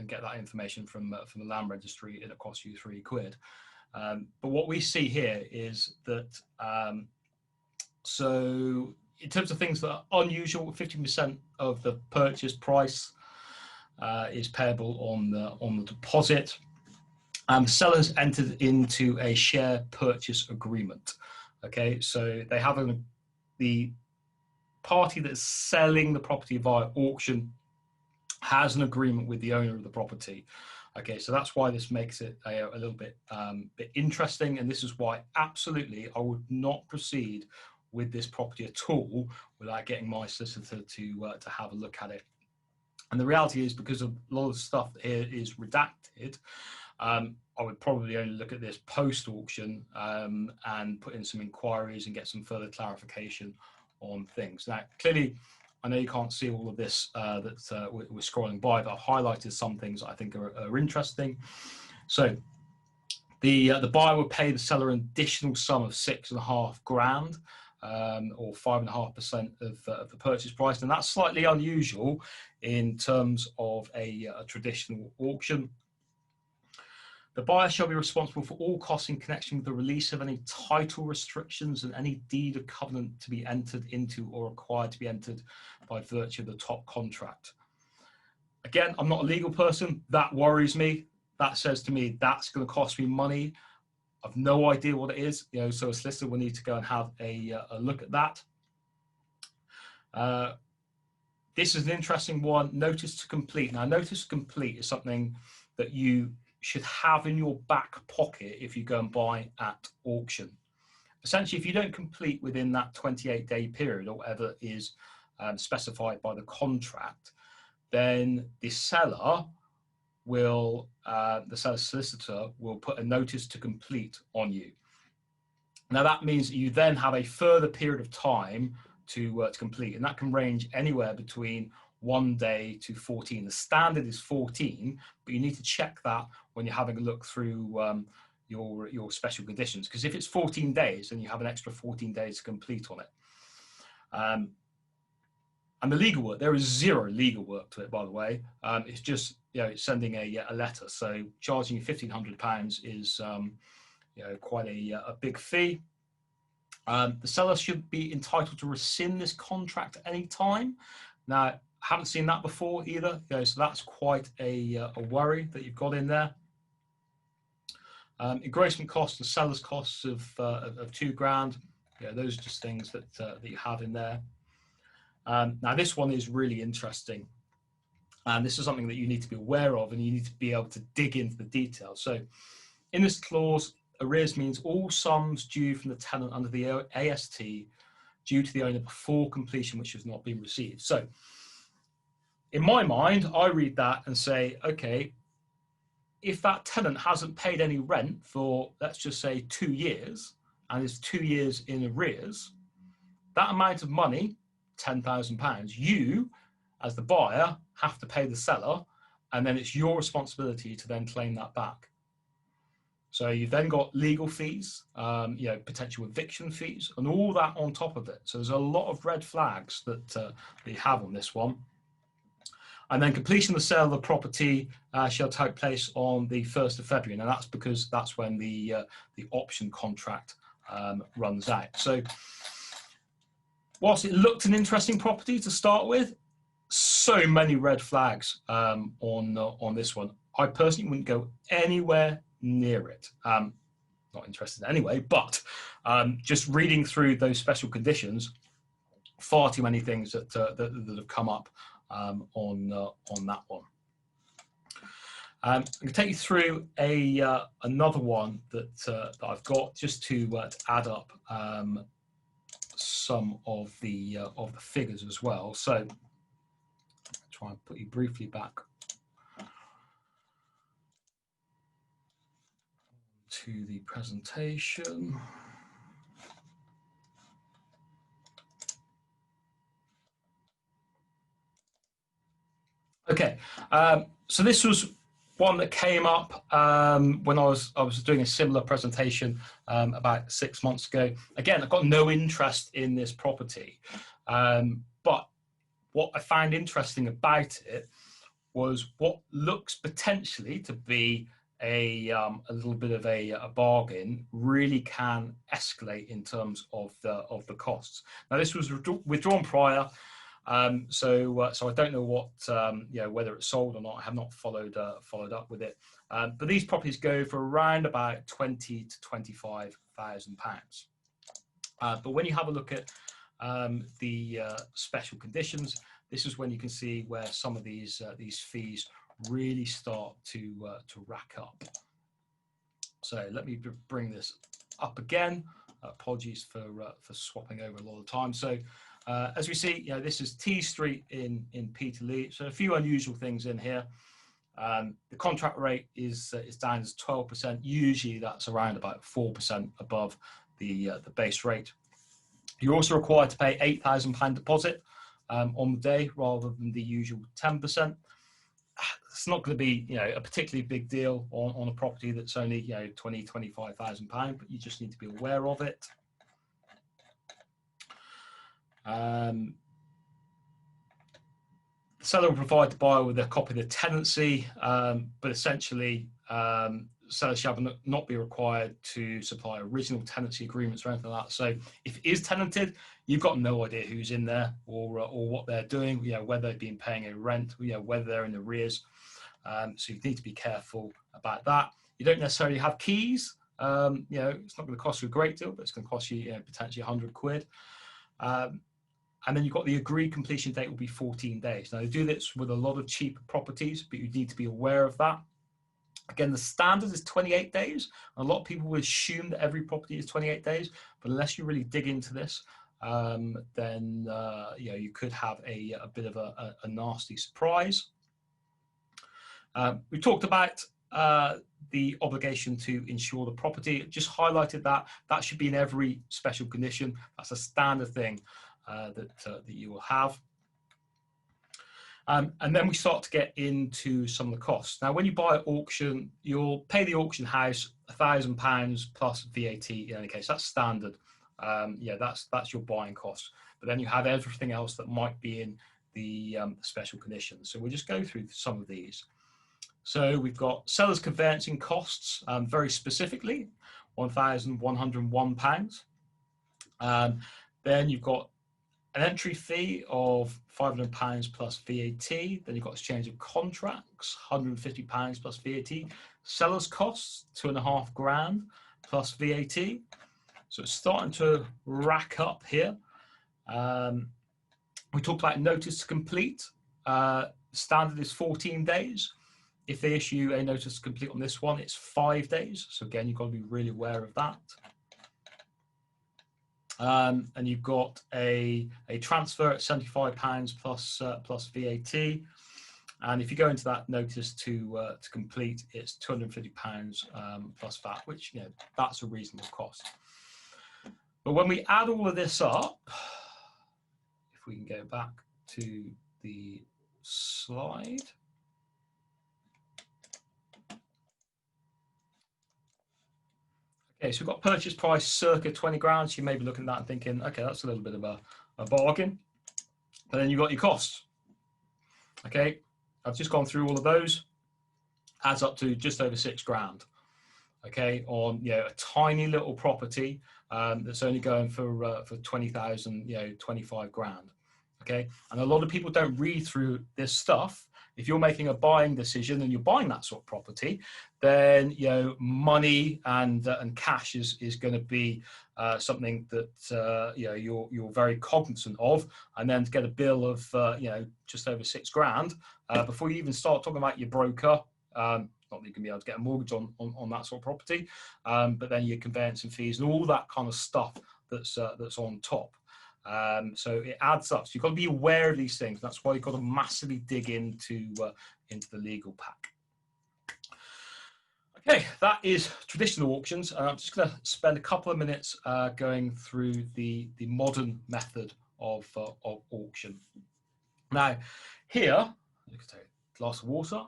get that information from the land registry, and it costs you £3. But what we see here is that, so in terms of things that are unusual, 50% of the purchase price is payable on the deposit. Sellers entered into a share purchase agreement. Okay, so they have the party that's selling the property via auction has an agreement with the owner of the property. Okay, so that's why this makes it a little bit interesting, and this is why absolutely I would not proceed with this property at all without getting my solicitor to have a look at it. And the reality is, because of a lot of stuff here is redacted, I would probably only look at this post-auction and put in some inquiries and get some further clarification on things. Now, clearly, I know you can't see all of this that we're scrolling by, but I've highlighted some things I think are interesting. So the buyer will pay the seller an additional sum of $6.5 grand, or 5.5% of the purchase price, and that's slightly unusual in terms of a traditional auction. The buyer shall be responsible for all costs in connection with the release of any title restrictions and any deed of covenant to be entered into or required to be entered by virtue of the top contract. Again, I'm not a legal person. That worries me. That says to me that's going to cost me money. I've no idea what it is, so a solicitor will need to go and have a look at that. This is an interesting one, notice to complete. Now, notice to complete is something that you should have in your back pocket if you go and buy at auction. Essentially, if you don't complete within that 28-day period or whatever is specified by the contract, then the seller will, the seller's solicitor will put a notice to complete on you. Now that means that you then have a further period of time to complete, and that can range anywhere between 1 day to 14. The standard is 14, but you need to check that when you're having a look through your special conditions, because if it's 14 days, then you have an extra 14 days to complete on it. And the legal work, there is zero legal work to it, by the way. It's just it's sending a letter. So charging you £1,500 is quite a big fee. The seller should be entitled to rescind this contract at any time. Now, I haven't seen that before either, so that's quite a worry that you've got in there. Engrossment costs and seller's costs of £2 grand. Those are just things that you have in there. Now, this one is really interesting, and this is something that you need to be aware of, and you need to be able to dig into the details. So in this clause, arrears means all sums due from the tenant under the AST due to the owner before completion which has not been received. So in my mind, I read that and say, okay, if that tenant hasn't paid any rent for, let's just say, 2 years, and is 2 years in arrears, that amount of money, £10,000, you, as the buyer, have to pay the seller, and then it's your responsibility to then claim that back. So you've then got legal fees, potential eviction fees, and all that on top of it. So there's a lot of red flags that you have on this one. And then completion of the sale of the property shall take place on the 1st of February. Now that's because that's when the option contract runs out. So whilst it looked an interesting property to start with, so many red flags on this one. I personally wouldn't go anywhere near it. Not interested anyway, but just reading through those special conditions, far too many things that have come up on that one. I'm going to take you through another one that I've got just to add up some of the figures as well. So I'll try and put you briefly back to the presentation. Okay, so this was one that came up when I was doing a similar presentation about 6 months ago. Again, I've got no interest in this property, but what I found interesting about it was what looks potentially to be a little bit of a bargain really can escalate in terms of the costs. Now, this was withdrawn prior. So I don't know what whether it's sold or not. I have not followed up with it. But these properties go for around about £20,000 to £25,000. But when you have a look at the special conditions, this is when you can see where some of these fees really start to rack up. So let me bring this up again. Apologies for swapping over a lot of time. So as we see, this is T Street in Peterlee. So a few unusual things in here. The contract rate is down as 12%. Usually that's around about 4% above the base rate. You're also required to pay £8,000 deposit on the day rather than the usual 10%. It's not going to be a particularly big deal on a property that's only £20,000-25,000, but you just need to be aware of it. The seller will provide the buyer with a copy of the tenancy, but essentially sellers shall not be required to supply original tenancy agreements or anything like that. So if it is tenanted, you've got no idea who's in there or what they're doing, whether they've been paying a rent, whether they're in arrears. So you need to be careful about that. You don't necessarily have keys. It's not going to cost you a great deal, but it's going to cost you potentially £100. And then you've got the agreed completion date will be 14 days. Now, they do this with a lot of cheap properties, but you need to be aware of that. Again, the standard is 28 days. A lot of people will assume that every property is 28 days, but unless you really dig into this, then you could have a bit of a nasty surprise. We talked about the obligation to insure the property. Just highlighted that should be in every special condition. That's a standard thing that you will have. And then we start to get into some of the costs. Now, when you buy at auction, you'll pay the auction house £1,000 plus VAT in any case. That's standard. That's your buying cost. But then you have everything else that might be in the special conditions. So we'll just go through some of these. So we've got seller's conveyancing costs, very specifically, £1,101. Then you've got an entry fee of £500 plus VAT. Then you've got exchange of contracts, £150 plus VAT. Seller's costs, £2,500 plus VAT. So it's starting to rack up here. We talked about notice to complete. Standard is 14 days. If they issue a notice to complete on this one, it's 5 days. So again, you've got to be really aware of that. And you've got a transfer at £75 plus VAT. And if you go into that notice to complete, it's £250 plus VAT, which that's a reasonable cost. But when we add all of this up, if we can go back to the slide. Okay, so we've got purchase price circa 20 grand. So you may be looking at that and thinking, okay, that's a little bit of a bargain. But then you've got your costs. Okay, I've just gone through all of those. Adds up to just over 6 grand. Okay, on a tiny little property that's only going for 20,000, 25 grand. Okay, and a lot of people don't read through this stuff. If you're making a buying decision and you're buying that sort of property, then money and cash is going to be something that you're very cognizant of. And then to get a bill of just over 6 grand before you even start talking about your broker, not that you can be able to get a mortgage on that sort of property, but then your conveyancing fees and all that kind of stuff that's on top. So it adds up. So you've got to be aware of these things. That's why you've got to massively dig into the legal pack. Okay, that is traditional auctions. I'm just going to spend a couple of minutes going through the modern method of auction. Now, here, take a glass of water.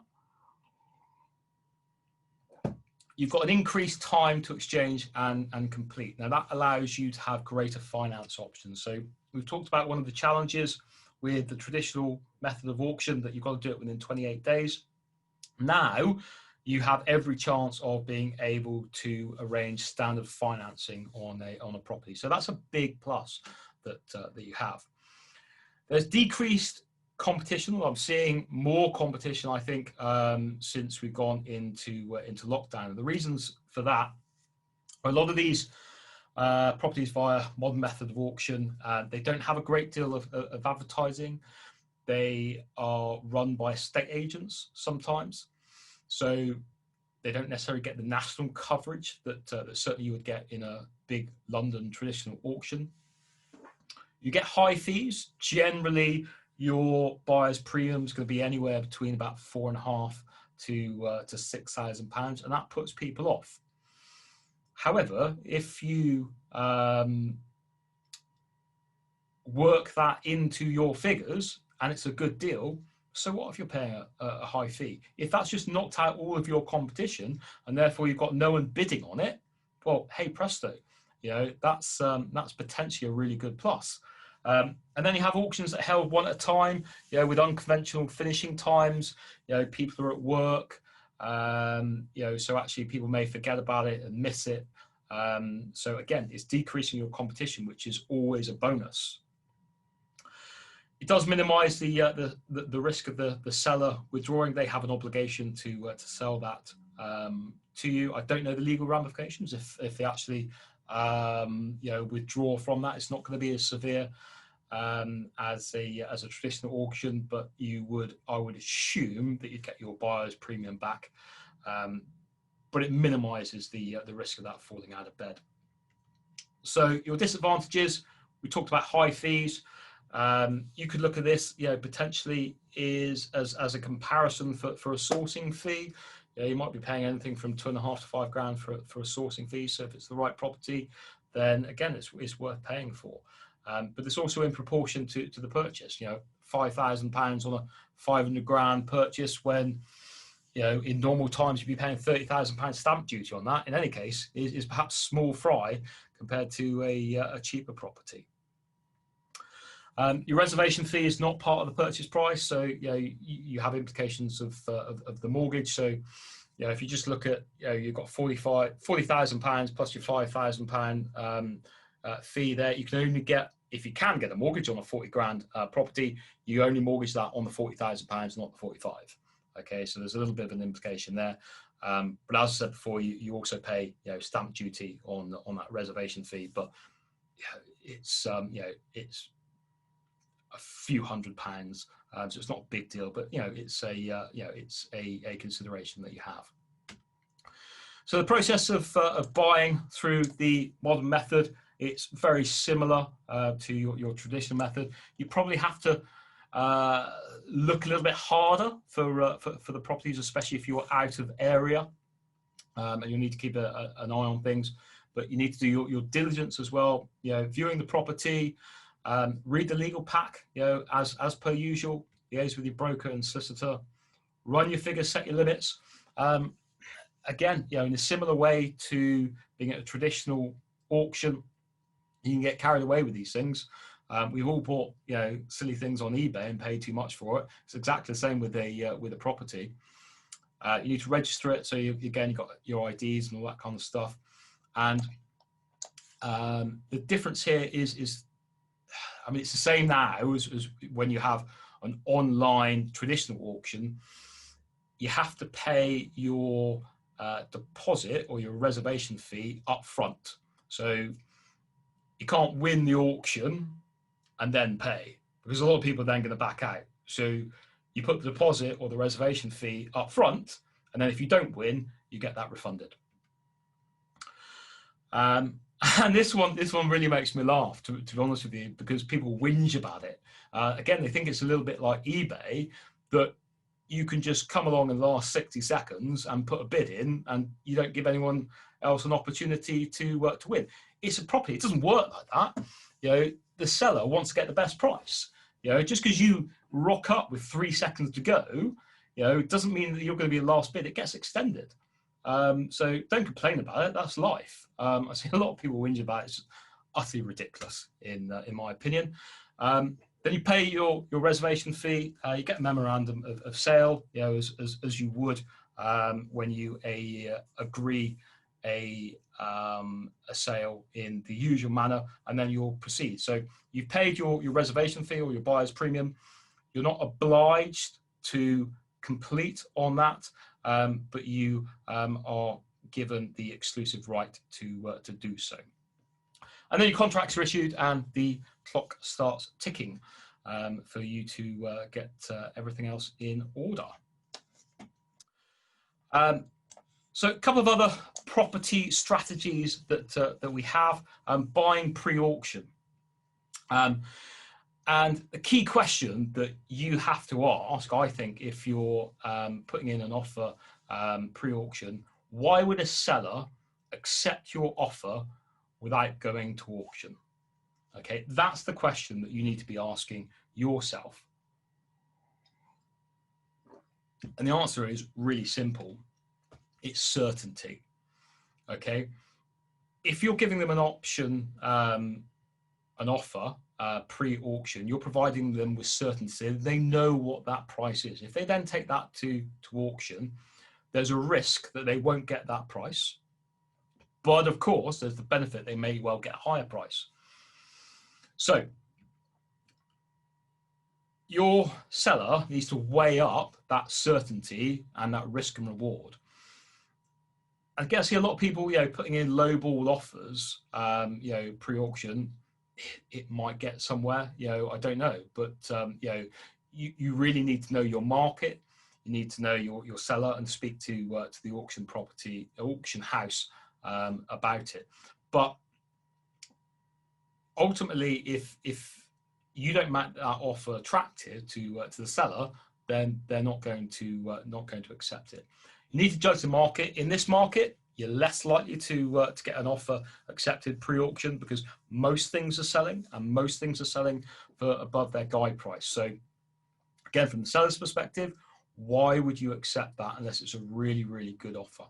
You've got an increased time to exchange and complete. Now that allows you to have greater finance options. So we've talked about one of the challenges with the traditional method of auction that you've got to do it within 28 days. Now you have every chance of being able to arrange standard financing on a property. So that's a big plus that you have. There's decreased competition. I'm seeing more competition, I think, since we've gone into lockdown. And the reasons for that, a lot of these properties via modern method of auction. They don't have a great deal of advertising. They are run by estate agents sometimes, so they don't necessarily get the national coverage that, that certainly you would get in a big London traditional auction. You get high fees. Generally, your buyer's premium is going to be anywhere between about £4,500 to £6,000, and that puts people off. However, if you work that into your figures and it's a good deal, so what if you're paying a high fee? If that's just knocked out all of your competition and therefore you've got no one bidding on it, well, hey presto, you know, that's potentially a really good plus. And then you have auctions that are held one at a time, you know, with unconventional finishing times. You know, people are at work, you know, so actually people may forget about it and miss it. So again, it's decreasing your competition, which is always a bonus. It does minimise the risk of the seller withdrawing. They have an obligation to sell that to you. I don't know the legal ramifications if they actually you know, withdraw from that. It's not going to be as severe as a traditional auction, but I would assume that you'd get your buyer's premium back. But it minimises the risk of that falling out of bed. So your disadvantages, we talked about high fees. You could look at this, you know, potentially is as a comparison for a sourcing fee. You know, you might be paying anything from £2,500 to £5,000 for a sourcing fee. So if it's the right property, then again, it's worth paying for. But it's also in proportion to the purchase. You know, £5,000 on a £500,000 purchase, when, you know, in normal times you'd be paying £30,000 stamp duty on that. In any case, is perhaps small fry compared to a cheaper property. Your reservation fee is not part of the purchase price, so you know, you have implications of the mortgage. So, you know, if you just look at, you know, you've got £40,000 plus your £5,000 fee there, you can only get, if you can get a mortgage on a £40,000 property, you only mortgage that on the £40,000, not the 45. Okay, so there's a little bit of an implication there. But as I said before, you also pay, you know, stamp duty on that reservation fee, but you know, it's a few £100, so it's not a big deal, but you know, it's a consideration that you have. So the process of buying through the modern method, it's very similar to your traditional method. You probably have to look a little bit harder for the properties, especially if you're out of area, and you'll need to keep an eye on things. But you need to do your diligence as well. You know, viewing the property. Read the legal pack, you know, as per usual. Liaise with your broker and solicitor. Run your figures, set your limits. Again, you know, in a similar way to being at a traditional auction, you can get carried away with these things. We've all bought, you know, silly things on eBay and paid too much for it. It's exactly the same with a property. You need to register it, so you've got your IDs and all that kind of stuff. And the difference here is, I mean, it's the same now as when you have an online traditional auction. You have to pay your deposit or your reservation fee up front. So you can't win the auction and then pay, because a lot of people are then going to back out. So you put the deposit or the reservation fee up front, and then if you don't win, you get that refunded. And this one really makes me laugh, to be honest with you, because people whinge about it. Again, they think it's a little bit like eBay, that you can just come along in the last 60 seconds and put a bid in, and you don't give anyone else an opportunity to win. It's a property. It doesn't work like that. You know, the seller wants to get the best price. You know, just because you rock up with 3 seconds to go, you know, it doesn't mean that you're going to be the last bid. It gets extended. So don't complain about it. That's life. I see a lot of people whinge about it. It's utterly ridiculous, in my opinion. Then you pay your reservation fee. You get a memorandum of sale, you know, as you would when you agree a sale in the usual manner, and then you'll proceed. So you've paid your reservation fee or your buyer's premium. You're not obliged to complete on that, but you are given the exclusive right to do so. And then your contracts are issued and the clock starts ticking for you to get everything else in order. So a couple of other property strategies that we have. Buying pre-auction. And the key question that you have to ask, I think, if you're putting in an offer pre-auction, why would a seller accept your offer without going to auction? Okay, that's the question that you need to be asking yourself. And the answer is really simple. It's certainty. Okay, if you're giving them an option, an offer pre-auction, you're providing them with certainty. They know what that price is. If they then take that to auction, there's a risk that they won't get that price. But of course, there's the benefit they may well get a higher price. So your seller needs to weigh up that certainty and that risk and reward. I guess a lot of people, putting in lowball offers, pre-auction, it might get somewhere, I don't know, but you really need to know your market. You need to know your seller and speak to the auction house about it. But ultimately, if you don't make that offer attractive to the seller, then they're not going to accept it. You need to judge the market. In this market, you're less likely to get an offer accepted pre-auction because most things are selling, and most things are selling for above their guide price. So again, from the seller's perspective, why would you accept that unless it's a really, really good offer?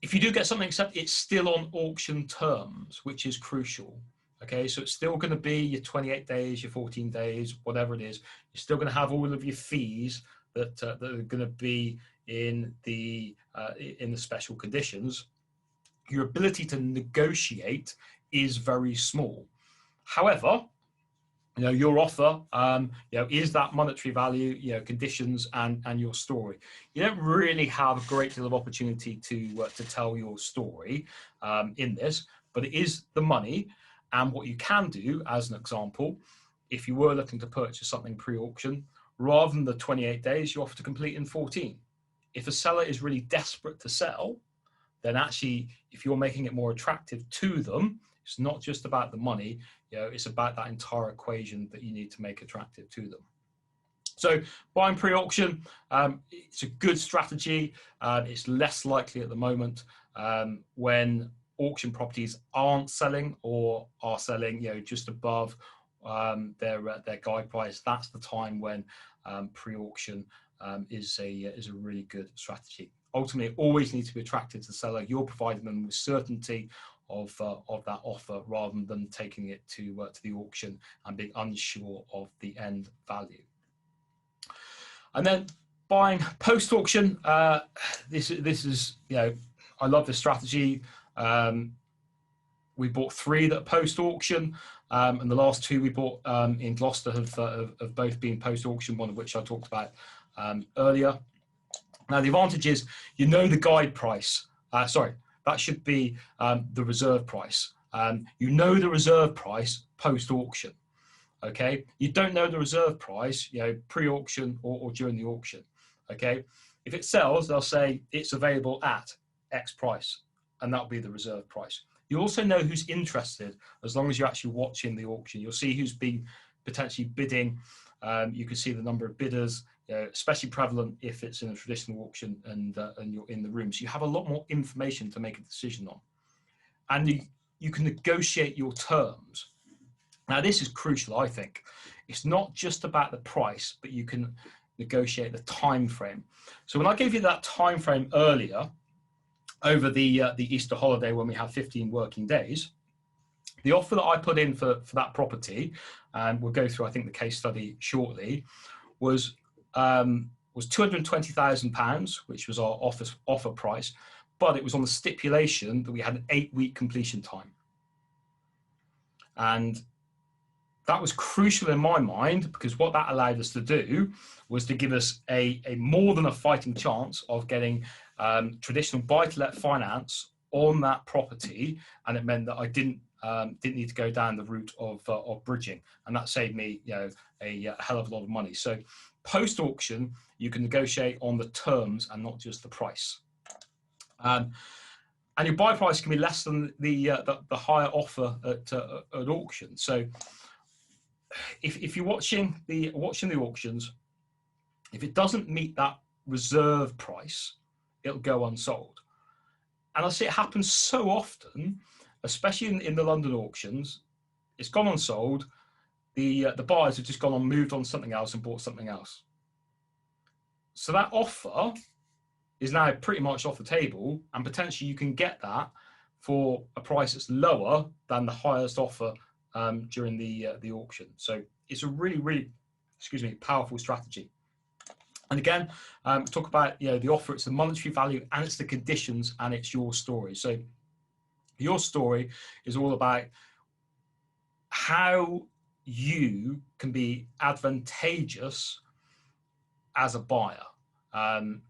If you do get something accepted, it's still on auction terms, which is crucial. Okay, so it's still going to be your 28 days, your 14 days, whatever it is. You're still going to have all of your fees that are going to be in the special conditions. Your ability to negotiate is very small. However, your offer, is that monetary value, conditions, and your story. You don't really have a great deal of opportunity to tell your story in this, but it is the money. And what you can do, as an example, if you were looking to purchase something pre-auction, rather than the 28 days, you offer to complete in 14. If a seller is really desperate to sell, then actually, if you're making it more attractive to them, it's not just about the money, it's about that entire equation that you need to make attractive to them. So buying pre-auction, it's a good strategy. It's less likely at the moment when auction properties aren't selling or are selling, just above their guide price. That's the time when pre-auction is a really good strategy. Ultimately, it always needs to be attractive to the seller. You're providing them with certainty of that offer rather than taking it to the auction and being unsure of the end value. And then buying post-auction, this is I love this strategy. We bought 3 that are post-auction, and the last 2 we bought in Gloucester have both been post-auction, one of which I talked about earlier. Now, the advantage is the guide price. That should be the reserve price. The reserve price post-auction. Okay, you don't know the reserve price, pre-auction or during the auction. Okay, if it sells, they'll say it's available at X price, and that'll be the reserve price. You also know who's interested as long as you're actually watching the auction. You'll see who's been potentially bidding. You can see the number of bidders, especially prevalent if it's in a traditional auction and you're in the room. So you have a lot more information to make a decision on. And you can negotiate your terms. Now, this is crucial, I think. It's not just about the price, but you can negotiate the time frame. So when I gave you that time frame earlier, over the Easter holiday when we had 15 working days, the offer that I put in for that property, and we'll go through, I think, the case study shortly, was £220,000, which was our offer price, but it was on the stipulation that we had an 8-week completion time. And that was crucial in my mind, because what that allowed us to do was to give us a more than a fighting chance of getting traditional buy-to-let finance on that property, and it meant that I didn't need to go down the route of bridging, and that saved me, you know, a hell of a lot of money. So post auction, you can negotiate on the terms and not just the price. And your buy price can be less than the higher offer at auction. So if you're watching the auctions, if it doesn't meet that reserve price, it'll go unsold. And I see it happen so often, especially in the London auctions. It's gone unsold. The buyers have just gone on, moved on something else and bought something else. So that offer is now pretty much off the table, and potentially you can get that for a price that's lower than the highest offer during the auction. So it's a really, really, powerful strategy. And again, talk about, you know, the offer, it's the monetary value, and it's the conditions, and it's your story. So your story is all about how you can be advantageous as a buyer. And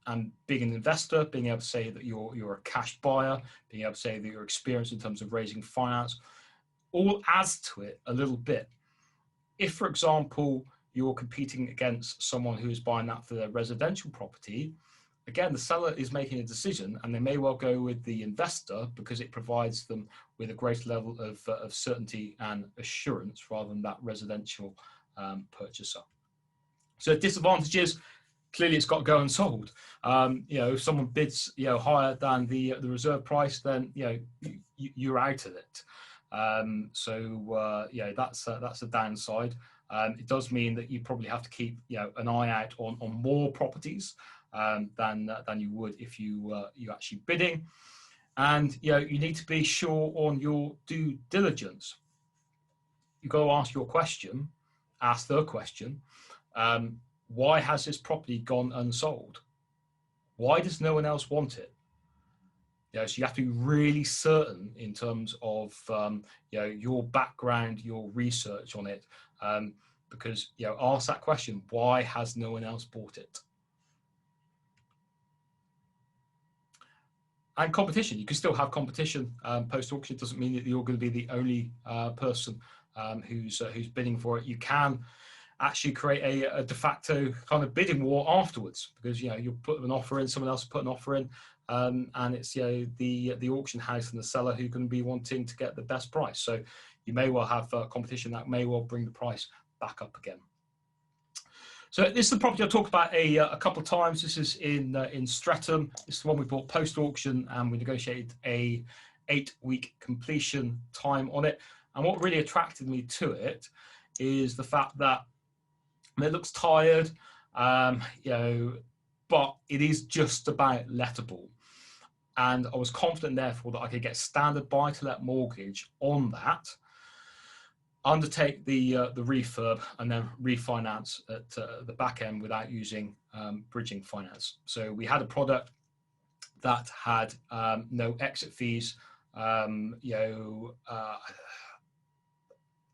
being an investor, being able to say that you're a cash buyer, being able to say that you're experienced in terms of raising finance, all adds to it a little bit. If, for example, you're competing against someone who's buying that for their residential property, again, the seller is making a decision, and they may well go with the investor because it provides them with a greater level of certainty and assurance rather than that residential purchaser. So disadvantages, clearly it's got to go unsold. You know, if someone bids, you know, higher than the reserve price, then, you know, you're out of it. Yeah, that's a downside. It does mean that you probably have to keep, you know, an eye out on more properties than you would if you actually bidding. And, you know, you need to be sure on your due diligence. You got to ask your question, ask the question. Why has this property gone unsold? Why does no one else want it? You know, so you have to be really certain in terms of you know, your background, your research on it, because, you know, ask that question: why has no one else bought it? And competition, you can still have competition post auction. It doesn't mean that you're going to be the only person who's bidding for it. You can actually create a de facto kind of bidding war afterwards, because, you know, you'll put an offer in, someone else will put an offer in, and it's, you know, the auction house and the seller who are going to be wanting to get the best price. So you may well have competition that may well bring the price back up again. So this is the property I talked about a couple of times. This is in Streatham. This is the one we bought post auction, and we negotiated a 8-week completion time on it. And what really attracted me to it is the fact that it looks tired, you know, but it is just about lettable. And I was confident, therefore, that I could get standard buy-to-let mortgage on that, undertake the refurb, and then refinance at the back end without using bridging finance. So we had a product that had no exit fees. You know,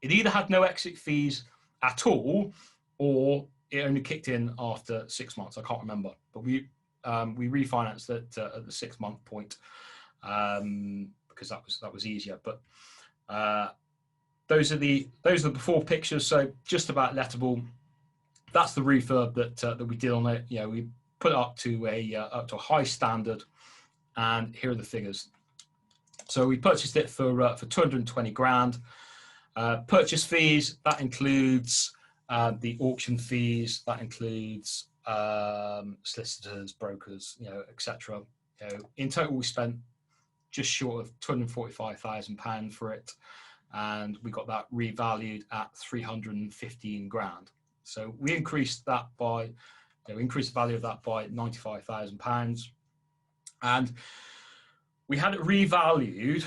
it either had no exit fees at all, or it only kicked in after 6 months. I can't remember, but we refinanced at the 6-month point because that was easier. But those are the before pictures. So just about lettable. That's the refurb that we did on it. You know, we put it up to a high standard, and here are the figures. So we purchased it for 220 grand. Purchase fees, that includes the auction fees, that includes solicitors, brokers, you know, etc. You know, in total, we spent just short of £245,000 for it, and we got that revalued at 315 grand. So we increased that by, you know, increased the value of that by £95,000, and we had it revalued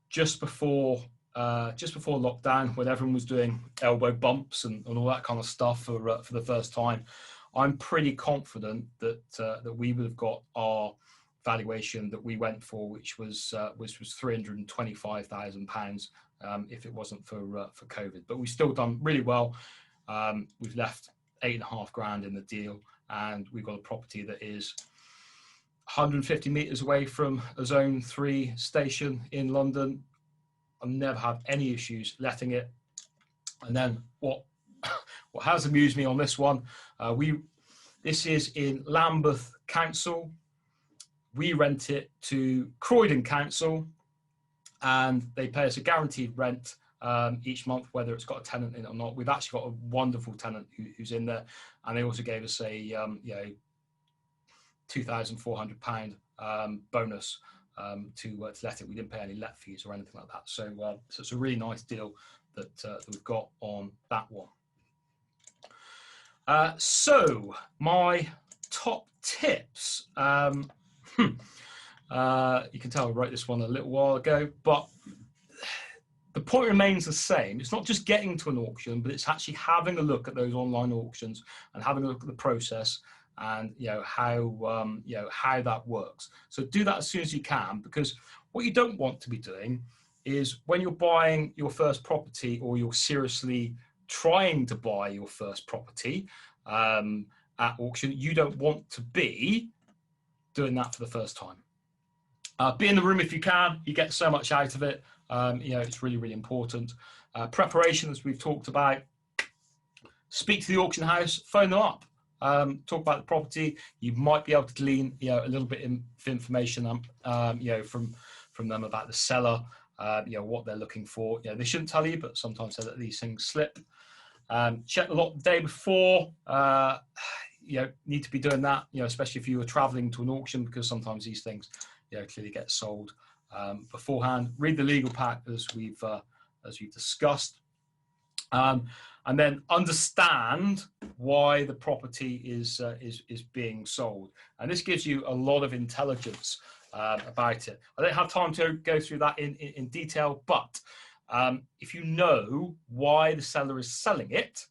just before lockdown, when everyone was doing elbow bumps and all that kind of stuff for the first time. I'm pretty confident that we would have got our valuation that we went for, which was £325,000 if it wasn't for COVID. But we've still done really well. We've left 8.5 grand in the deal, and we've got a property that is 150 meters away from a Zone 3 station in London. I've never had any issues letting it. And then what has amused me on this one, this is in Lambeth Council. We rent it to Croydon Council, and they pay us a guaranteed rent each month, whether it's got a tenant in it or not. We've actually got a wonderful tenant who's in there, and they also gave us a £2,400 bonus to let it. We didn't pay any let fees or anything like that. So it's a really nice deal that we've got on that one. So my top tips. You can tell I wrote this one a little while ago, but the point remains the same. It's not just getting to an auction, but it's actually having a look at those online auctions and having a look at the process and how that works. So do that as soon as you can, because what you don't want to be doing is when you're buying your first property, or you're seriously trying to buy your first property at auction, you don't want to be doing that for the first time. Be in the room if you can. You get so much out of it. It's really, really important. Preparation, as we've talked about. Speak to the auction house, phone them up, talk about the property. You might be able to glean, a little bit of information, from them about the seller, what they're looking for. They shouldn't tell you, but sometimes they let these things slip. Check the lot the day before. Need to be doing that, especially if you were traveling to an auction, because sometimes these things, clearly get sold beforehand. Read the legal pack as we've discussed, and then understand why the property is being sold. And this gives you a lot of intelligence about it. I don't have time to go through that in detail, but if you know why the seller is selling it,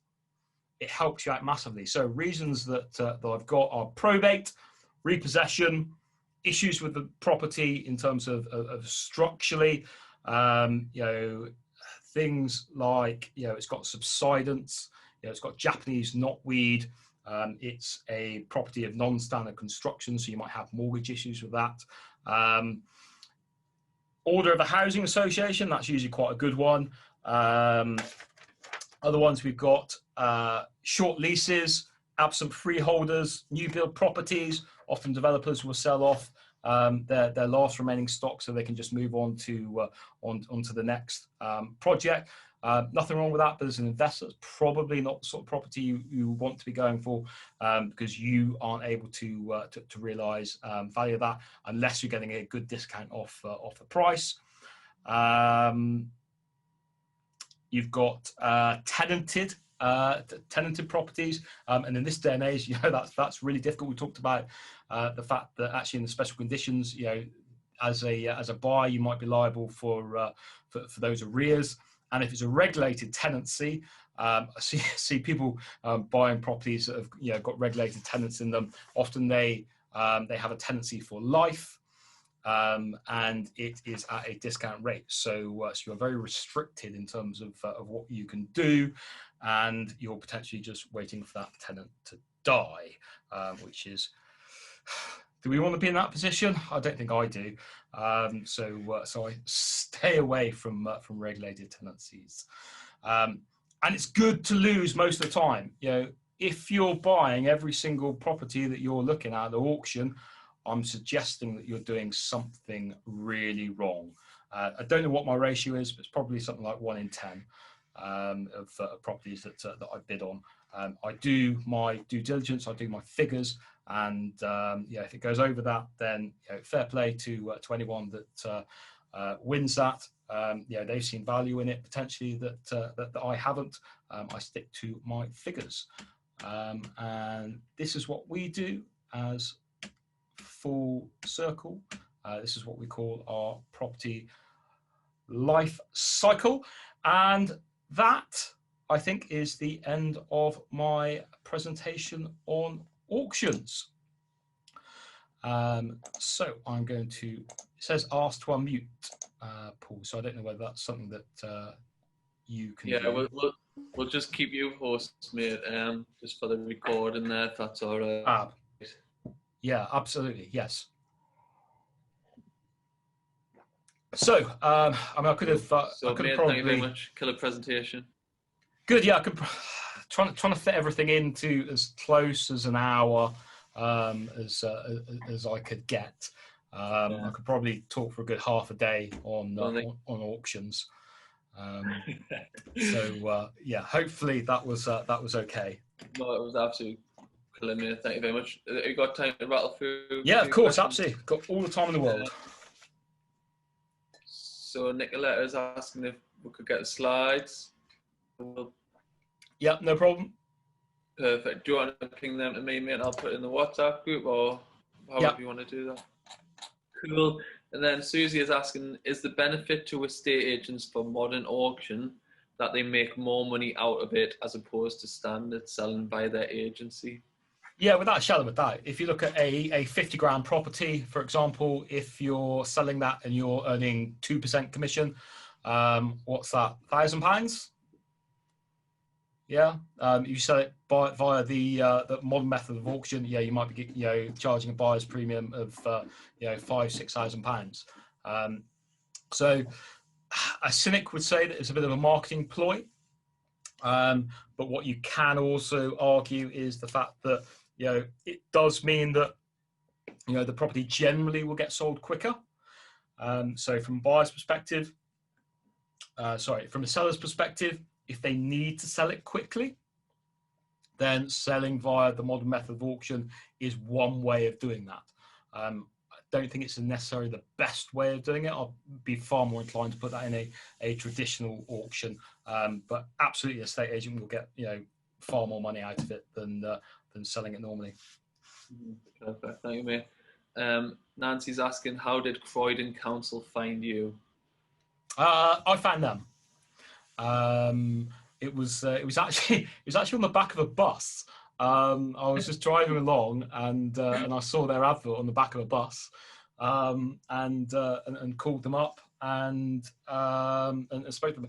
it helps you out massively. So reasons that I've got are probate, repossession, issues with the property in terms of structurally, things like, it's got subsidence, it's got Japanese knotweed, it's a property of non-standard construction, so you might have mortgage issues with that. Order of a housing association, that's usually quite a good one. Other ones we've got short leases, absent freeholders, new build properties. Often developers will sell off their last remaining stock so they can just move on to onto the next project. Nothing wrong with that, but as an investor, it's probably not the sort of property you want to be going for, because you aren't able to realise value of that unless you're getting a good discount off the price. You've got tenanted properties, and in this day and age, that's really difficult. We talked about the fact that actually in the special conditions, as a buyer, you might be liable for those arrears. And if it's a regulated tenancy, I see people buying properties that have got regulated tenants in them. Often they have a tenancy for life, and it is at a discount rate. So you're very restricted in terms of what you can do, and you're potentially just waiting for that tenant to die, which is. Do we want to be in that position? I don't think I do. So I stay away from regulated tenancies. And it's good to lose most of the time. If you're buying every single property that you're looking at auction, I'm suggesting that you're doing something really wrong. I don't know what my ratio is, but it's probably something like 1 in 10 of properties that I bid on. I do my due diligence, I do my figures, and if it goes over that, then fair play to anyone that wins that. They've seen value in it potentially that I haven't. I stick to my figures, and this is what we do as Full Circle. This is what we call our property life cycle, and that, I think, is the end of my presentation on auctions. So I'm going to, it says ask to unmute, Paul, so I don't know whether that's something that you can do. We'll just keep you host, mate, just for the recording there, if that's all right. Yeah, absolutely, yes. So, I mean, I could have Mate, probably. thank you very much. Killer presentation. Good, yeah. I could trying to fit everything into as close as an hour as I could get. I could probably talk for a good half a day on auctions. So yeah, hopefully that was okay. No, it was absolutely killer, mate. Thank you very much. You got time to rattle through? Yeah, of course, questions? absolutely. Got all the time in the world. So Nicoletta is asking if we could get the slides. Yeah, no problem. Perfect. Do you want to ping them to me, mate? I'll put it in the WhatsApp group, or however you want to do that. Cool. And then Susie is asking, is the benefit to estate agents for modern auction that they make more money out of it as opposed to standard selling by their agency? Yeah, without a shadow of a doubt. If you look at a 50 grand property, for example, if you're selling that and you're earning 2% commission, what's that, £1,000? Yeah, you sell it via the modern method of auction. Yeah, you might be charging a buyer's premium of £5,000-6,000. So a cynic would say that it's a bit of a marketing ploy. But what you can also argue is the fact that it does mean that the property generally will get sold quicker. So from a buyer's perspective, from a seller's perspective, if they need to sell it quickly, then selling via the modern method of auction is one way of doing that. I don't think it's necessarily the best way of doing it. I'll be far more inclined to put that in a traditional auction, but absolutely, a estate agent will get far more money out of it than selling it normally. Perfect, thank you, mate. Nancy's asking, how did Croydon Council find you? I found them. It was actually on the back of a bus. I was just driving along and I saw their advert on the back of a bus, and called them up and spoke to them.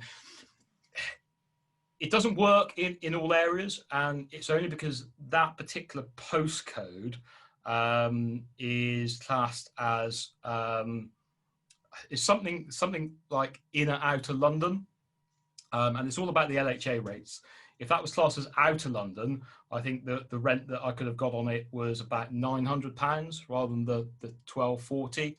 It doesn't work in all areas, and it's only because that particular postcode is classed as is something like inner outer London. And it's all about the LHA rates. If that was classed as outer London, I think the rent that I could have got on it was about £900 rather than the £1,240.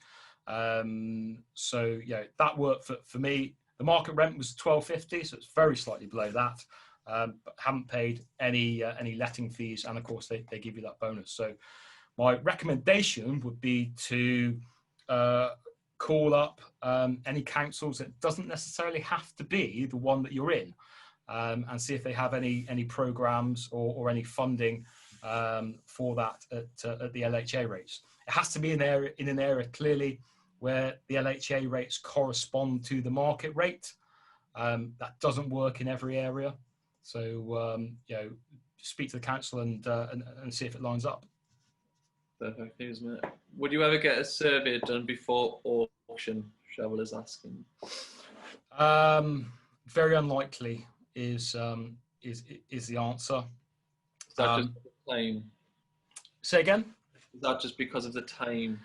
So yeah, that worked for me. The market rent was £1,250, so it's very slightly below that. But haven't paid any letting fees, and of course they give you that bonus. So my recommendation would be to call up any councils. It doesn't necessarily have to be the one that you're in, and see if they have any programs or any funding for that at the LHA rates. It has to be in an area clearly where the LHA rates correspond to the market rate. That doesn't work in every area, so speak to the council and see if it lines up. Perfect news, mate. Would you ever get a survey done before auction? Cheryl is asking. Very unlikely is the answer. Is that just the time? Say again? Is that just because of the time?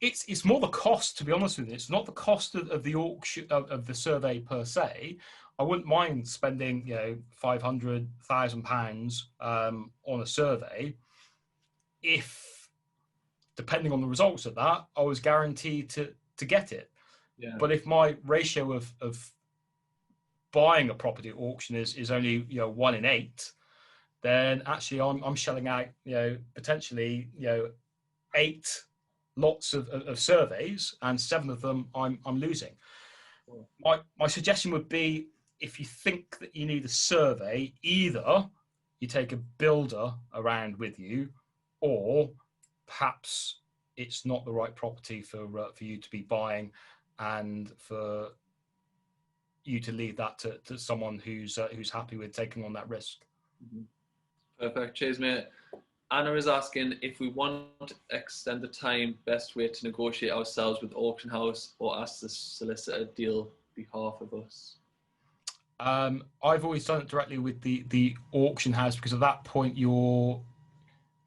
It's more the cost, to be honest with you. It's not the cost of the auction of the survey per se. I wouldn't mind spending £500,000 on a survey if, depending on the results of that, I was guaranteed to get it. Yeah. But if my ratio of buying a property at auction is only 1 in 8, then actually I'm shelling out potentially 8 lots of surveys, and 7 of them I'm losing. My suggestion would be, if you think that you need a survey, either you take a builder around with you, or perhaps it's not the right property for you to be buying, and for you to leave that to someone who's happy with taking on that risk. Perfect. Cheers, mate. Anna is asking, if we want to extend the time, best way to negotiate ourselves with auction house, or ask the solicitor deal behalf of us? I've always done it directly with the auction house, because at that point you're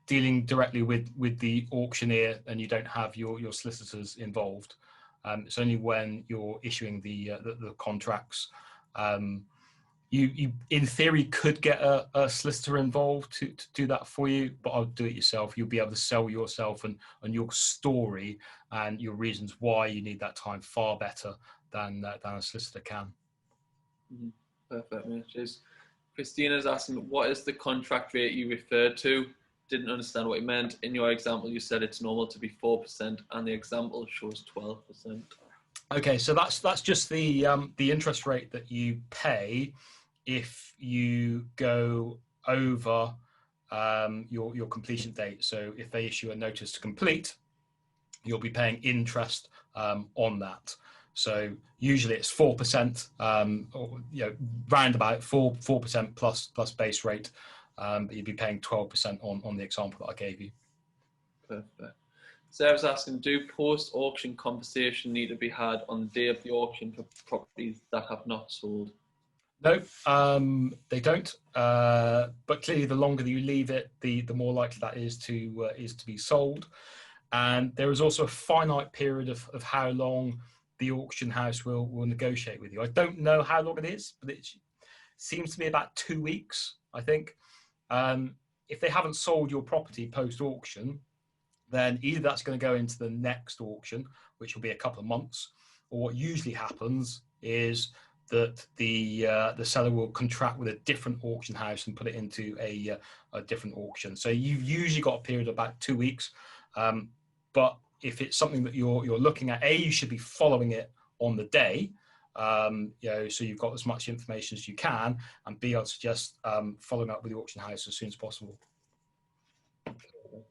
dealing directly with the auctioneer and you don't have your solicitors involved. It's only when you're issuing the contracts. You in theory could get a solicitor involved to do that for you, but I'll do it yourself. You'll be able to sell yourself and your story and your reasons why you need that time far better than a solicitor can. Perfect, mate. Cheers. Christina's asking, what is the contract rate you referred to? Didn't understand what you meant. In your example, you said it's normal to be 4%, and the example shows 12%. Okay, so that's just the interest rate that you pay if you go over your completion date. So if they issue a notice to complete, you'll be paying interest on that. So usually it's 4%, or round about 4% plus base rate, but you'd be paying 12% on the example that I gave you. Perfect. Sarah's asking, do post-auction conversation need to be had on the day of the auction for properties that have not sold? No, they don't. But clearly, the longer that you leave it, the more likely that is to be sold. And there is also a finite period of how long the auction house will negotiate with you. I don't know how long it is, but it seems to be about 2 weeks, I think. If they haven't sold your property post-auction, then either that's going to go into the next auction, which will be a couple of months, or what usually happens is that the seller will contract with a different auction house and put it into a different auction. So you've usually got a period of about 2 weeks. But if it's something that you're looking at, A, you should be following it on the day, so you've got as much information as you can, and B, I'd suggest following up with the auction house as soon as possible.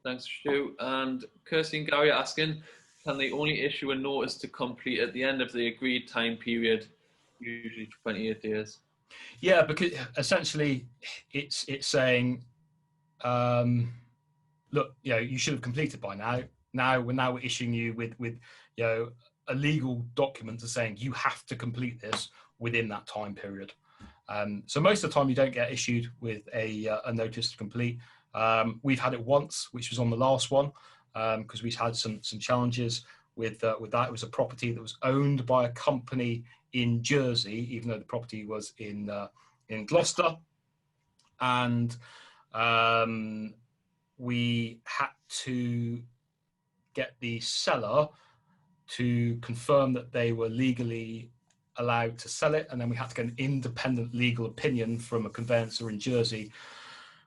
Thanks, Stu. And Kirsty and Gary are asking, can they only issue a notice to complete at the end of the agreed time period, usually 28 days? Yeah, because essentially it's saying, look, you should have completed by now. Now we're issuing you with a legal document to saying you have to complete this within that time period. So most of the time you don't get issued with a notice to complete. We've had it once, which was on the last one, because we've had some challenges with that. It was a property that was owned by a company in Jersey, even though the property was in Gloucester, and we had to get the seller to confirm that they were legally allowed to sell it, and then we had to get an independent legal opinion from a conveyancer in Jersey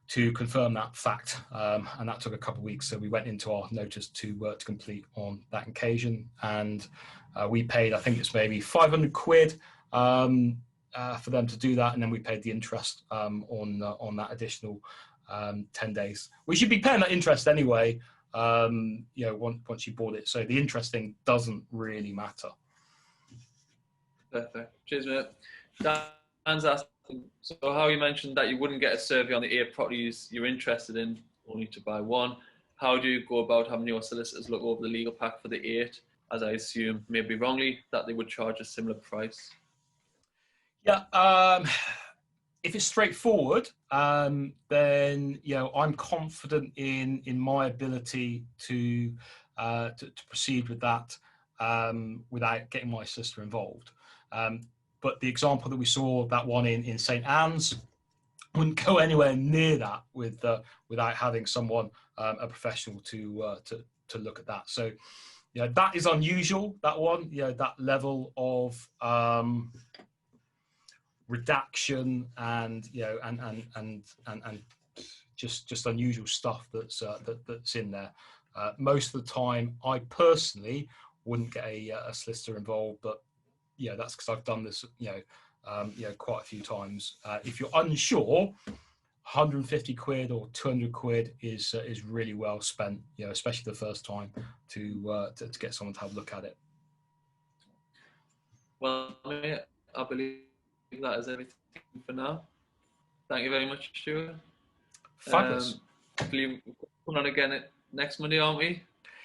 to confirm that fact, and that took a couple of weeks. So we went into our notice to complete on that occasion, and we paid, I think it's maybe 500 quid for them to do that, and then we paid the interest on that additional 10 days. We should be paying that interest anyway, once you bought it. So the interest thing doesn't really matter. Perfect. Cheers, mate. Dan's asking, so how you mentioned that you wouldn't get a survey on the 8 properties you're interested in, only to buy one. How do you go about having your solicitors look over the legal pack for the 8, as I assume, maybe wrongly, that they would charge a similar price? Yeah, if it's straightforward, then I'm confident in my ability to proceed with that without getting my solicitor involved. But the example that we saw, that one in St Anne's, wouldn't go anywhere near that without having someone, a professional, to look at that. So that is unusual. That one, that level of redaction and just unusual stuff that's in there. Most of the time, I personally wouldn't get a solicitor involved, but that's because I've done this quite a few times. If you're unsure, 150 quid or 200 quid is really well spent, especially the first time, to get someone to have a look at it. Well, I believe that is everything for now. Thank you very much, Stuart. Fabulous. I believe we're coming on again next Monday, aren't we?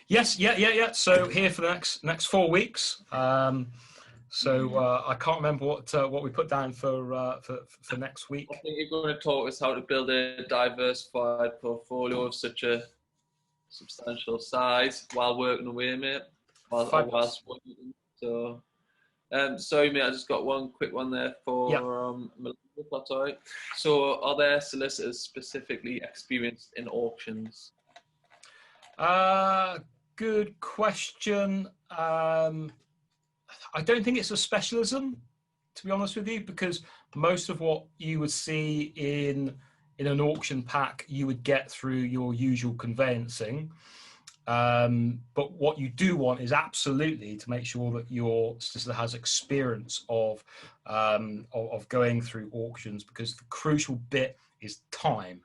Yes, yeah. So here for the next 4 weeks. So I can't remember what we put down for next week. I think you're going to talk us how to build a diversified portfolio of such a substantial size while working away, mate. Whilst working. So, sorry, mate, I just got one quick one there for Melinda, if that's all right. So, are there solicitors specifically experienced in auctions? Good question. I don't think it's a specialism, to be honest with you, because most of what you would see in an auction pack you would get through your usual conveyancing. But what you do want is absolutely to make sure that your solicitor has experience of going through auctions, because the crucial bit is time.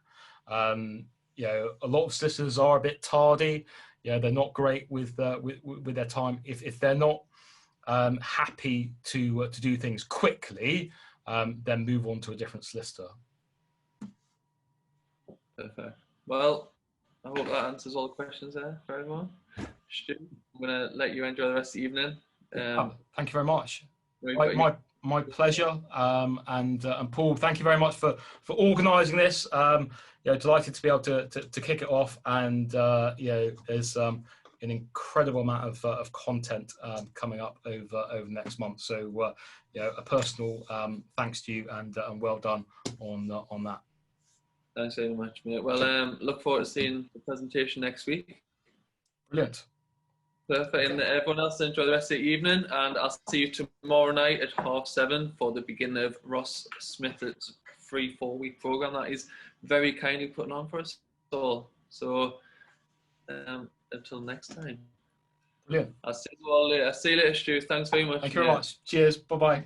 You know, a lot of solicitors are a bit tardy. You know, they're not great with their time. If they're not happy to do things quickly, then move on to a different solicitor. Perfect. Well, I hope that answers all the questions there for everyone. Stu, I'm going to let you enjoy the rest of the evening. Thank you very much. My pleasure. And Paul, thank you very much for organising this. You know, delighted to be able to kick it off, and you know, there's an incredible amount of content coming up over next month. So you know, a personal thanks to you, and well done on that. Thanks very much, mate. Well, look forward to seeing the presentation next week. Brilliant. Perfect. Okay. And everyone else, enjoy the rest of the evening, and I'll see you tomorrow night at 7:30 for the beginning of Ross Smith's free 4-week program that he's very kindly putting on for us all. So until next time. Brilliant. I'll see you all later. See you later, Stu. Thanks very much. Thank you very much. Cheers. Bye-bye.